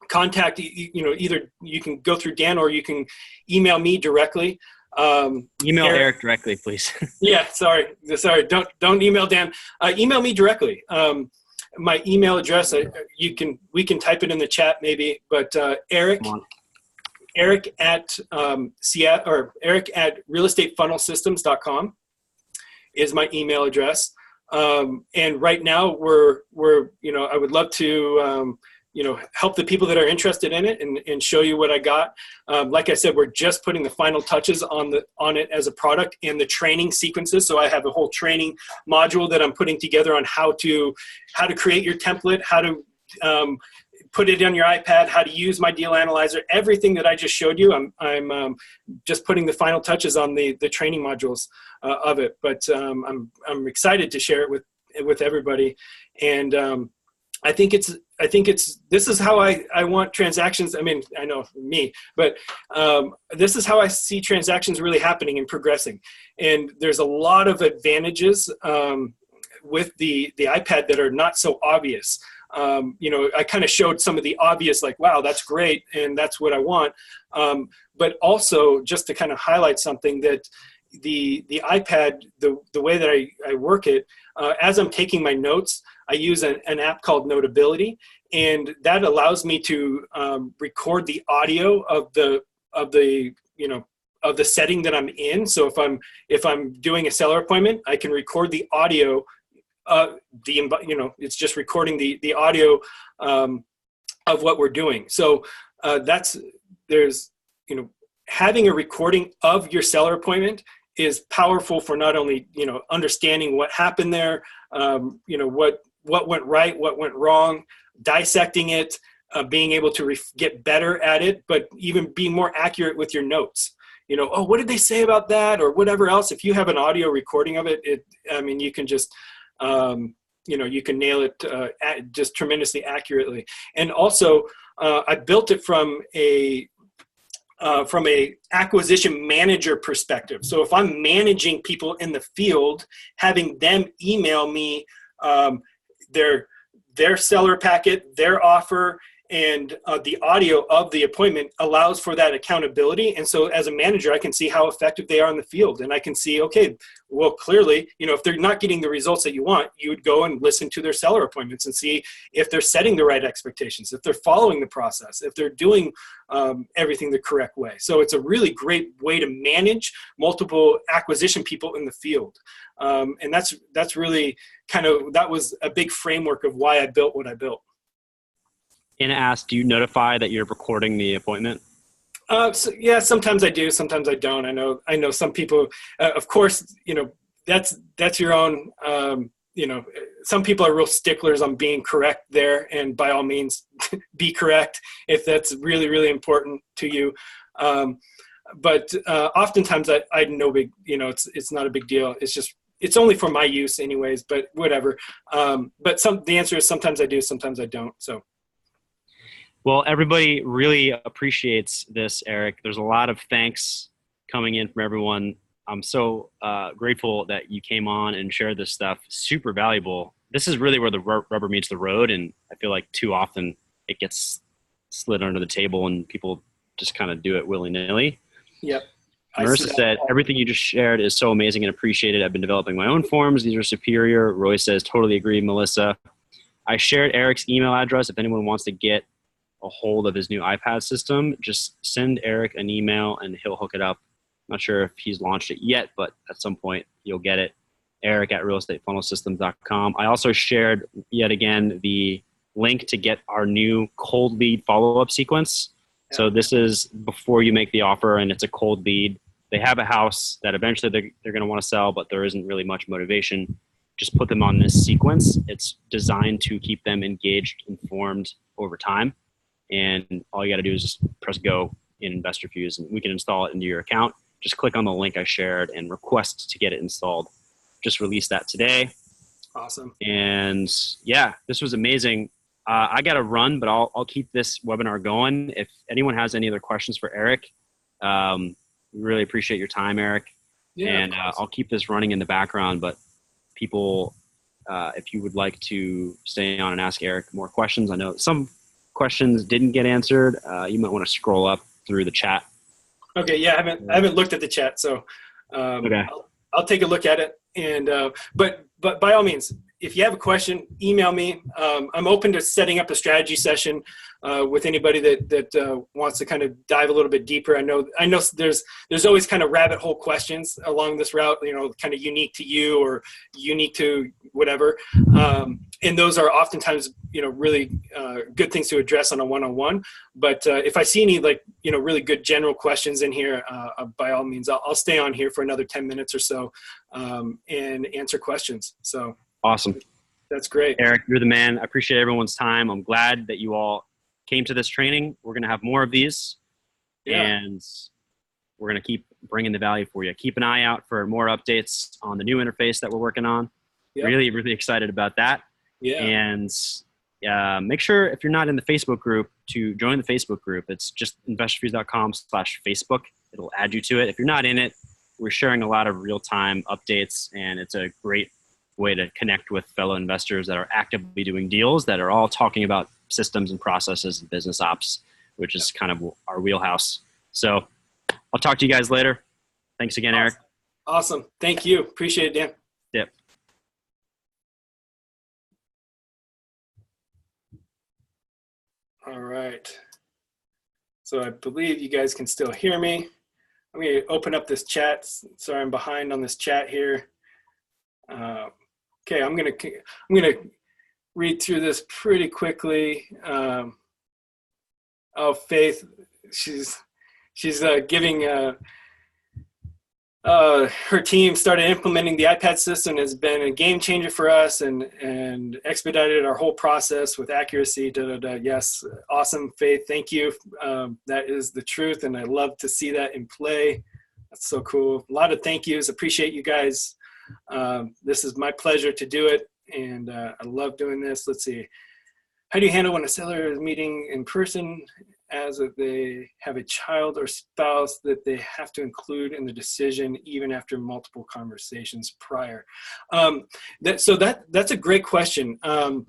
Contact either you can go through Dan or you can email me directly. Email Eric directly, please. Yeah, sorry. Don't email Dan. Email me directly. My email address, we can type it in the chat maybe, but Eric at realestatefunnelsystems.com is my email address. And right now we're I would love to help the people that are interested in it and show you what I got. Like I said, we're just putting the final touches on it as a product and the training sequences. So I have a whole training module that I'm putting together on how to create your template, how to put it on your iPad, how to use my deal analyzer, everything that I just showed you. I'm just putting the final touches on the training modules of it. But I'm excited to share it with everybody. And I think this is how I want transactions. I mean, I know me, but this is how I see transactions really happening and progressing. And there's a lot of advantages with the iPad that are not so obvious. I kind of showed some of the obvious, like, wow, that's great, and that's what I want. But also just to kind of highlight something that the iPad, the way that I work it, as I'm taking my notes, I use an app called Notability, and that allows me to record the audio of the setting that I'm in. So if I'm doing a seller appointment, I can record the audio. It's just recording the audio of what we're doing. So having a recording of your seller appointment is powerful for not only understanding what happened there, what went right, what went wrong, dissecting it, being able to get better at it, but even being more accurate with your notes. What did they say about that, or whatever else. If you have an audio recording of it, you can just you can nail it just tremendously accurately. And also, I built it from a acquisition manager perspective. So if I'm managing people in the field, having them email me their seller packet, their offer, and the audio of the appointment allows for that accountability. And so as a manager, I can see how effective they are in the field. And I can see, okay, well, clearly, if they're not getting the results that you want, you would go and listen to their seller appointments and see if they're setting the right expectations, if they're following the process, if they're doing everything the correct way. So it's a really great way to manage multiple acquisition people in the field. And that's really that was a big framework of why I built what I built. Anna asked, do you notify that you're recording the appointment? Yeah, sometimes I do, sometimes I don't. I know some people, of course, that's your own, some people are real sticklers on being correct there, and by all means be correct if that's really, really important to you. But oftentimes I no big, it's not a big deal. It's only for my use anyways, but whatever. But the answer is sometimes I do, sometimes I don't. So. Well, everybody really appreciates this, Eric. There's a lot of thanks coming in from everyone. I'm so grateful that you came on and shared this stuff. Super valuable. This is really where the rubber meets the road, and I feel like too often it gets slid under the table and people just kind of do it willy-nilly. Yep. Marissa said, everything you just shared is so amazing and appreciated. I've been developing my own forms. These are superior. Roy says, totally agree, Melissa. I shared Eric's email address. If anyone wants to get a hold of his new iPad system, just send Eric an email and he'll hook it up. Not sure if he's launched it yet, but at some point you'll get it. Eric at realestatefunnelsystems.com. I also shared yet again the link to get our new cold lead follow-up sequence. Yeah. So this is before you make the offer, and it's a cold lead. They have a house that eventually they're going to want to sell, but there isn't really much motivation. Just put them on this sequence. It's designed to keep them engaged, informed over time. And all you got to do is just press go in Investorfuse, and we can install it into your account. Just click on the link I shared and request to get it installed. Just released that today. Awesome. And yeah, this was amazing. I got to run, but I'll keep this webinar going. If anyone has any other questions for Erik, we really appreciate your time, Erik. Yeah, And I'll keep this running in the background, but people, if you would like to stay on and ask Erik more questions, I know some questions didn't get answered. You might want to scroll up through the chat. Okay. Yeah, I haven't looked at the chat, so Okay. I'll take a look at it. And but by all means, if you have a question, email me. I'm open to setting up a strategy session with anybody that wants to kind of dive a little bit deeper. I know there's always kind of rabbit hole questions along this route, kind of unique to you or unique to whatever. And those are oftentimes, really good things to address on a one-on-one. But if I see any really good general questions in here, by all means, I'll stay on here for another 10 minutes or so and answer questions. So Awesome. that's great. Erik, you're the man. I appreciate everyone's time. I'm glad that you all came to this training. We're going to have more of these, and we're going to keep bringing the value for you. Keep an eye out for more updates on the new interface that we're working on. Yep. Really, really excited about that. Yeah. And make sure, if you're not in the Facebook group, to join the Facebook group. It's just investorfuse.com/Facebook. It'll add you to it. If you're not in it, we're sharing a lot of real-time updates, and it's a great way to connect with fellow investors that are actively doing deals that are all talking about systems and processes and business ops, which is kind of our wheelhouse. So I'll talk to you guys later. Thanks again, Erik. Awesome. Thank you. Appreciate it, Dan. Yep. All right. So I believe you guys can still hear me. I'm going to open up this chat. Sorry, I'm behind on this chat here. Okay, I'm gonna read through this pretty quickly. Faith, she's giving her team started implementing the iPad system, has been a game changer for us and expedited our whole process with accuracy. Yes, awesome, Faith. Thank you. That is the truth, and I love to see that in play. That's so cool. A lot of thank yous. Appreciate you guys. This is my pleasure to do it, and I love doing this. Let's see. How do you handle when a seller is meeting in person as if they have a child or spouse that they have to include in the decision even after multiple conversations prior? That's a great question. When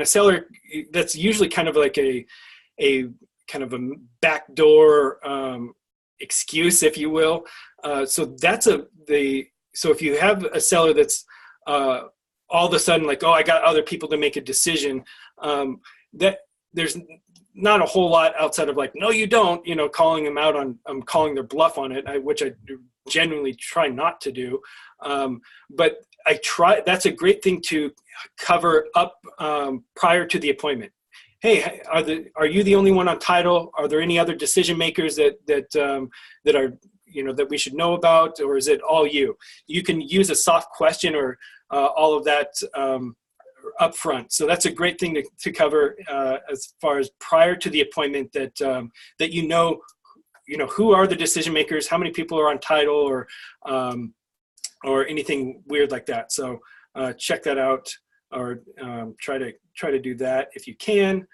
a seller, that's usually kind of like a kind of a backdoor excuse, if you will. So if you have a seller that's all of a sudden like, oh, I got other people to make a decision, that there's not a whole lot outside of like, no, you don't, calling them out on calling their bluff on it, which I genuinely try not to do. But that's a great thing to cover up prior to the appointment. Hey, are you the only one on title? Are there any other decision makers that are, that we should know about, or is it all you? You can use a soft question or all of that up front. So that's a great thing to cover as far as prior to the appointment, that who are the decision makers, how many people are on title, or anything weird like that. So check that out, or try to do that if you can.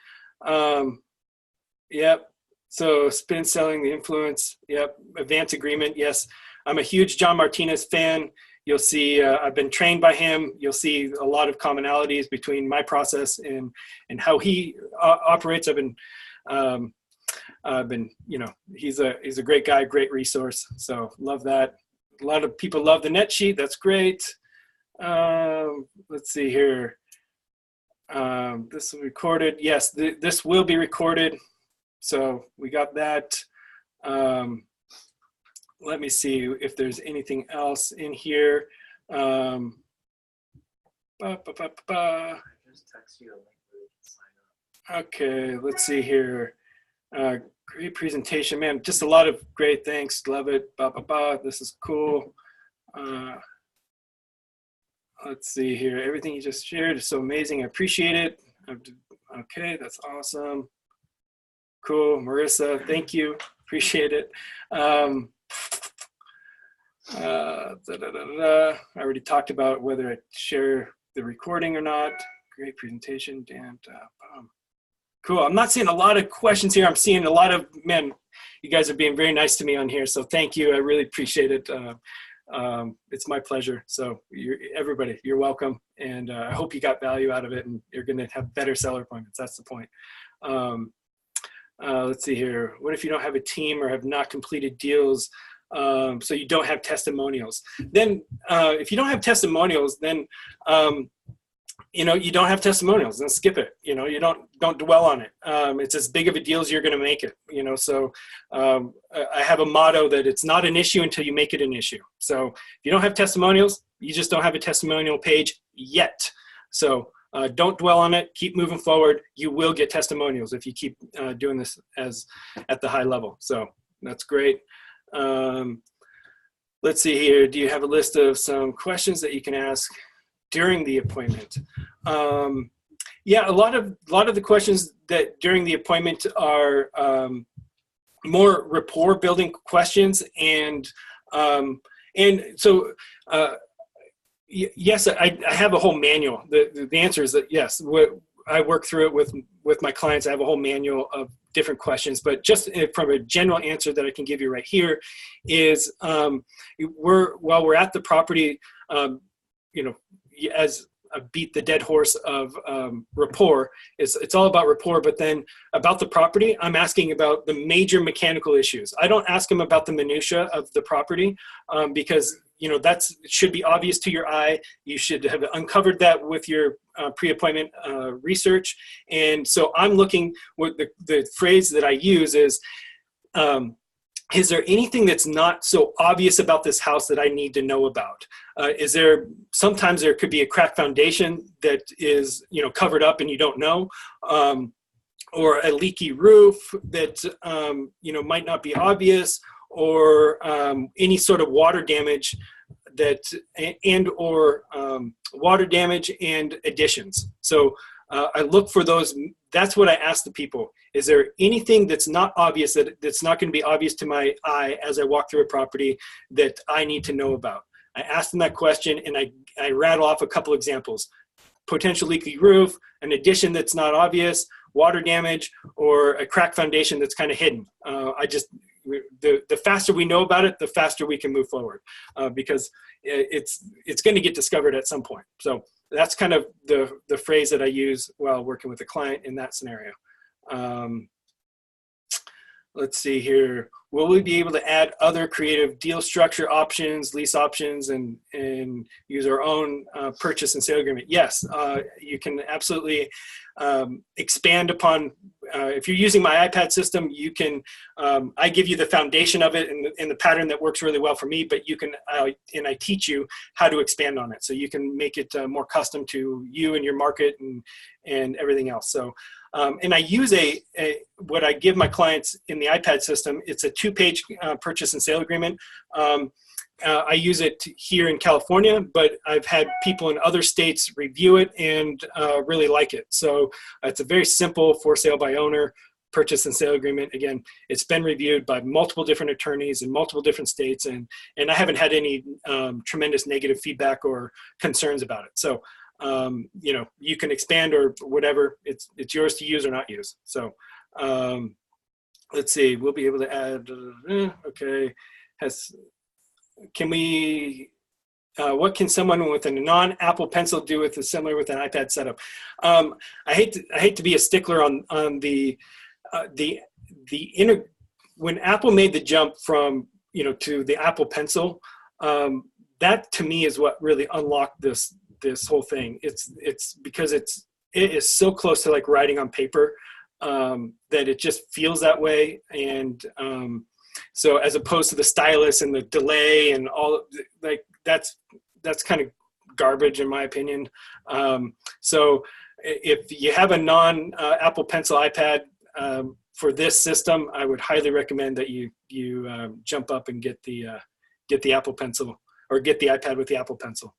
Yep. So spin selling, the influence. Yep. Advance agreement. Yes. I'm a huge John Martinez fan. You'll see, I've been trained by him. You'll see a lot of commonalities between my process and how he operates. I've been, he's a great guy, great resource. So love that. A lot of people love the net sheet. That's great. Let's see here. This is recorded. Yes, this will be recorded. So we got that. Let me see if there's anything else in here. Just text you a link where you can sign up. Okay, let's see here. Great presentation, man. Just a lot of great thanks. Love it. This is cool. Let's see here. Everything you just shared is so amazing. I appreciate it. Okay, that's awesome. Cool. Marissa, thank you. Appreciate it. I already talked about whether I share the recording or not. Great presentation, Dan. Cool. I'm not seeing a lot of questions here. I'm seeing a lot of, man, you guys are being very nice to me on here. So thank you. I really appreciate it. It's my pleasure. So everybody, you're welcome. And I hope you got value out of it and you're going to have better seller appointments. That's the point. Let's see here. What if you don't have a team or have not completed deals? So you don't have testimonials. Then if you don't have testimonials, then you don't have testimonials, then skip it. You don't dwell on it. It's as big of a deal as you're going to make it. So I have a motto that it's not an issue until you make it an issue. So if you don't have testimonials, you just don't have a testimonial page yet. So don't dwell on it. Keep moving forward. You will get testimonials if you keep doing this at the high level. So that's great. Let's see here. Do you have a list of some questions that you can ask during the appointment? Yeah, a lot of the questions that during the appointment are more rapport building questions, and so yes, I have a whole manual. The answer is that yes. I work through it with my clients. I have a whole manual of different questions, but just from a general answer that I can give you right here is while we're at the property, as I beat the dead horse of rapport, it's all about rapport, but then about the property, I'm asking about the major mechanical issues. I don't ask them about the minutia of the property because that should be obvious to your eye. You should have uncovered that with your pre-appointment research. And so I'm looking, what the phrase that I use is there anything that's not so obvious about this house that I need to know about? Sometimes there could be a cracked foundation that is, covered up and you don't know, or a leaky roof that, might not be obvious, or any sort of water damage water damage and additions. So I look for those. That's what I ask the people. Is there anything that's not obvious, that's not going to be obvious to my eye as I walk through a property that I need to know about? I ask them that question and I rattle off a couple examples. Potential leaky roof, an addition that's not obvious, water damage, or a cracked foundation that's kind of hidden. The faster we know about it, the faster we can move forward because it's going to get discovered at some point. So that's kind of the phrase that I use while working with a client in that scenario. Let's see here. Will we be able to add other creative deal structure options, lease options, and use our own purchase and sale agreement? Yes, you can absolutely expand upon. If you're using my iPad system, you can. I give you the foundation of it and the pattern that works really well for me. But you can, and I teach you how to expand on it, so you can make it more custom to you and your market and everything else. So. And I use what I give my clients in the iPad system. It's a 2-page purchase and sale agreement. I use it here in California, but I've had people in other states review it and really like it. So it's a very simple for sale by owner purchase and sale agreement. Again, it's been reviewed by multiple different attorneys in multiple different states, and I haven't had any tremendous negative feedback or concerns about it. So. You can expand or whatever. It's yours to use or not use. So let's see. We'll be able to add. Okay. What can someone with a non-Apple Pencil do with with an iPad setup? I hate to be a stickler on the when Apple made the jump from to the Apple Pencil. That to me is what really unlocked this whole thing. It's because it is so close to like writing on paper that it just feels that way. And so as opposed to the stylus and the delay and all, like that's kind of garbage in my opinion. So if you have a non-Apple Pencil iPad for this system, I would highly recommend that you jump up and get the Apple Pencil, or get the iPad with the Apple Pencil.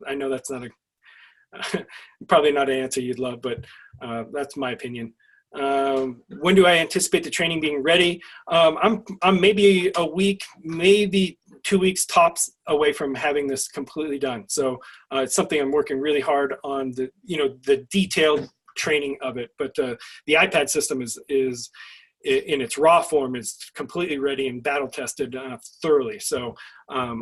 I know that's not probably not an answer you'd love, but that's my opinion. When do I anticipate the training being ready? I'm maybe a week, maybe 2 weeks tops away from having this completely done. So it's something I'm working really hard on, the detailed training of it. But the iPad system is in its raw form is completely ready and battle tested thoroughly. So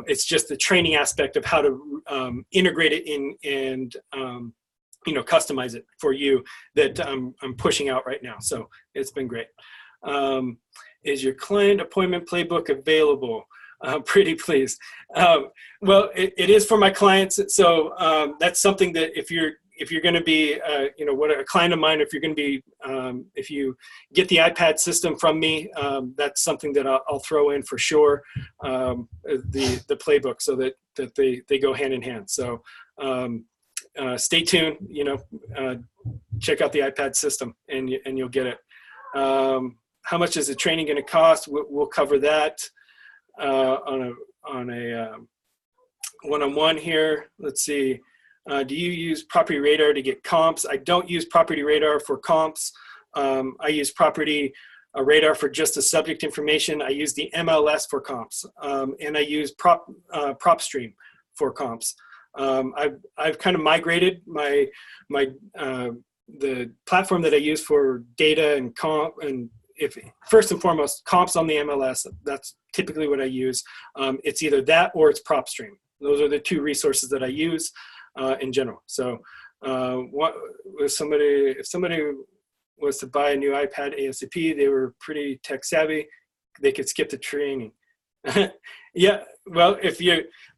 it's just the training aspect of how to integrate it in and customize it for you that I'm pushing out right now. So it's been great. Is your client appointment playbook available? Pretty please. Well, it is for my clients. So that's something that if you're going to be, what a client of mine, if you're going to be, if you get the iPad system from me, that's something that I'll throw in for sure, the playbook, so that they go hand in hand. So stay tuned, check out the iPad system and you'll get it. How much is the training going to cost? We'll cover that on a one-on-one here. Let's see. Do you use Property Radar to get comps? I don't use Property Radar for comps. I use Property Radar for just the subject information. I use the MLS for comps, and I use PropStream for comps. I've kind of migrated the platform that I use for data and comp, and if first and foremost comps on the MLS. That's typically what I use. It's either that or it's PropStream. Those are the two resources that I use in general. So if somebody was to buy a new iPad ASAP, they were pretty tech savvy, they could skip the training. Yeah, well,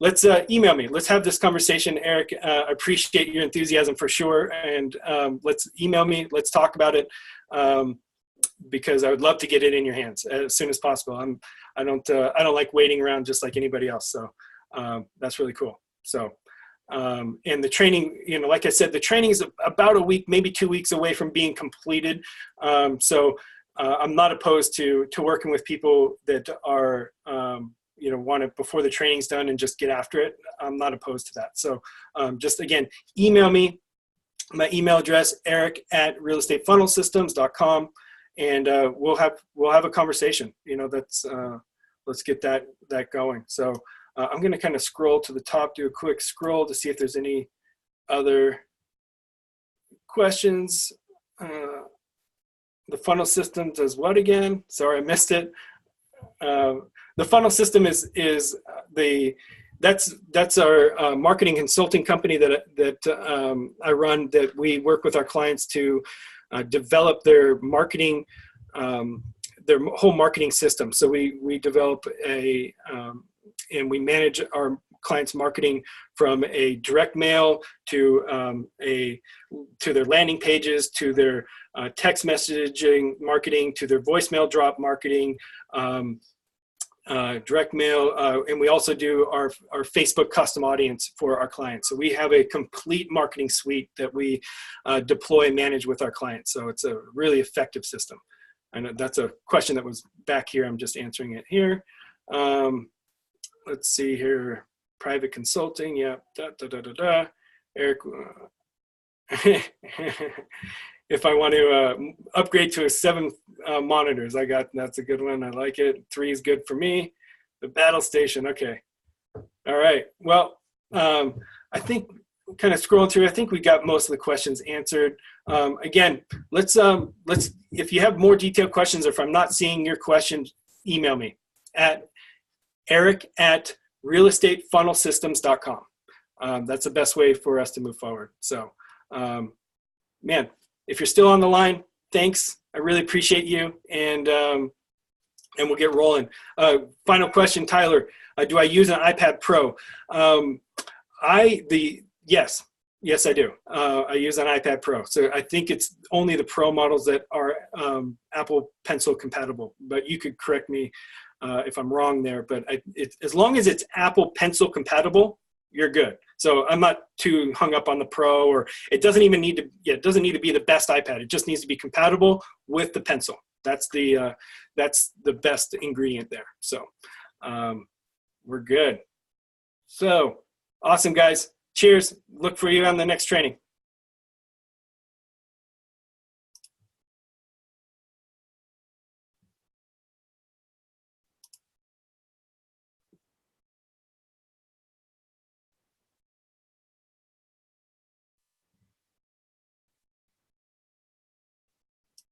let's email me. Let's have this conversation, Eric. I appreciate your enthusiasm for sure. And let's email me. Let's talk about it, because I would love to get it in your hands as soon as possible. I don't like waiting around just like anybody else. So that's really cool. So, and the training, like I said, the training is about a week, maybe 2 weeks away from being completed. So I'm not opposed to working with people that are, want it before the training's done and just get after it. I'm not opposed to that. So just again, email me. My email address, eric@realestatefunnelsystems.com, and we'll have a conversation. Let's get that going. So I'm going to kind of scroll to the top, do a quick scroll to see if there's any other questions. The funnel system does what again? Sorry, I missed it. The funnel system that's our marketing consulting company that I run, that we work with our clients to develop their marketing, their whole marketing system. So we develop and we manage our clients' marketing from a direct mail to their landing pages, to their text messaging marketing, to their voicemail drop marketing, direct mail, and we also do our Facebook custom audience for our clients. So we have a complete marketing suite that we deploy and manage with our clients. So it's a really effective system. And that's a question that was back here. I'm just answering it here. Let's see here. Private consulting. Yeah. Eric. If I want to upgrade to 7 monitors, that's a good one. I like it. 3 is good for me. The battle station. Okay. All right. Well, I think kind of scrolling through, I think we got most of the questions answered. Again, let's if you have more detailed questions, or if I'm not seeing your question, email me at eric@realestatefunnelsystems.com. That's the best way for us to move forward. So, man, if you're still on the line, thanks. I really appreciate you, and we'll get rolling. Final question, Tyler. Do I use an iPad Pro? Yes, I do. I use an iPad Pro. So I think it's only the Pro models that are Apple Pencil compatible. But you could correct me if I'm wrong there. But as long as it's Apple Pencil compatible, you're good. So I'm not too hung up on the Pro, or it doesn't even need to. Yeah, it doesn't need to be the best iPad. It just needs to be compatible with the Pencil. That's the best ingredient there. So we're good. So awesome, guys. Cheers. Look for you on the next training.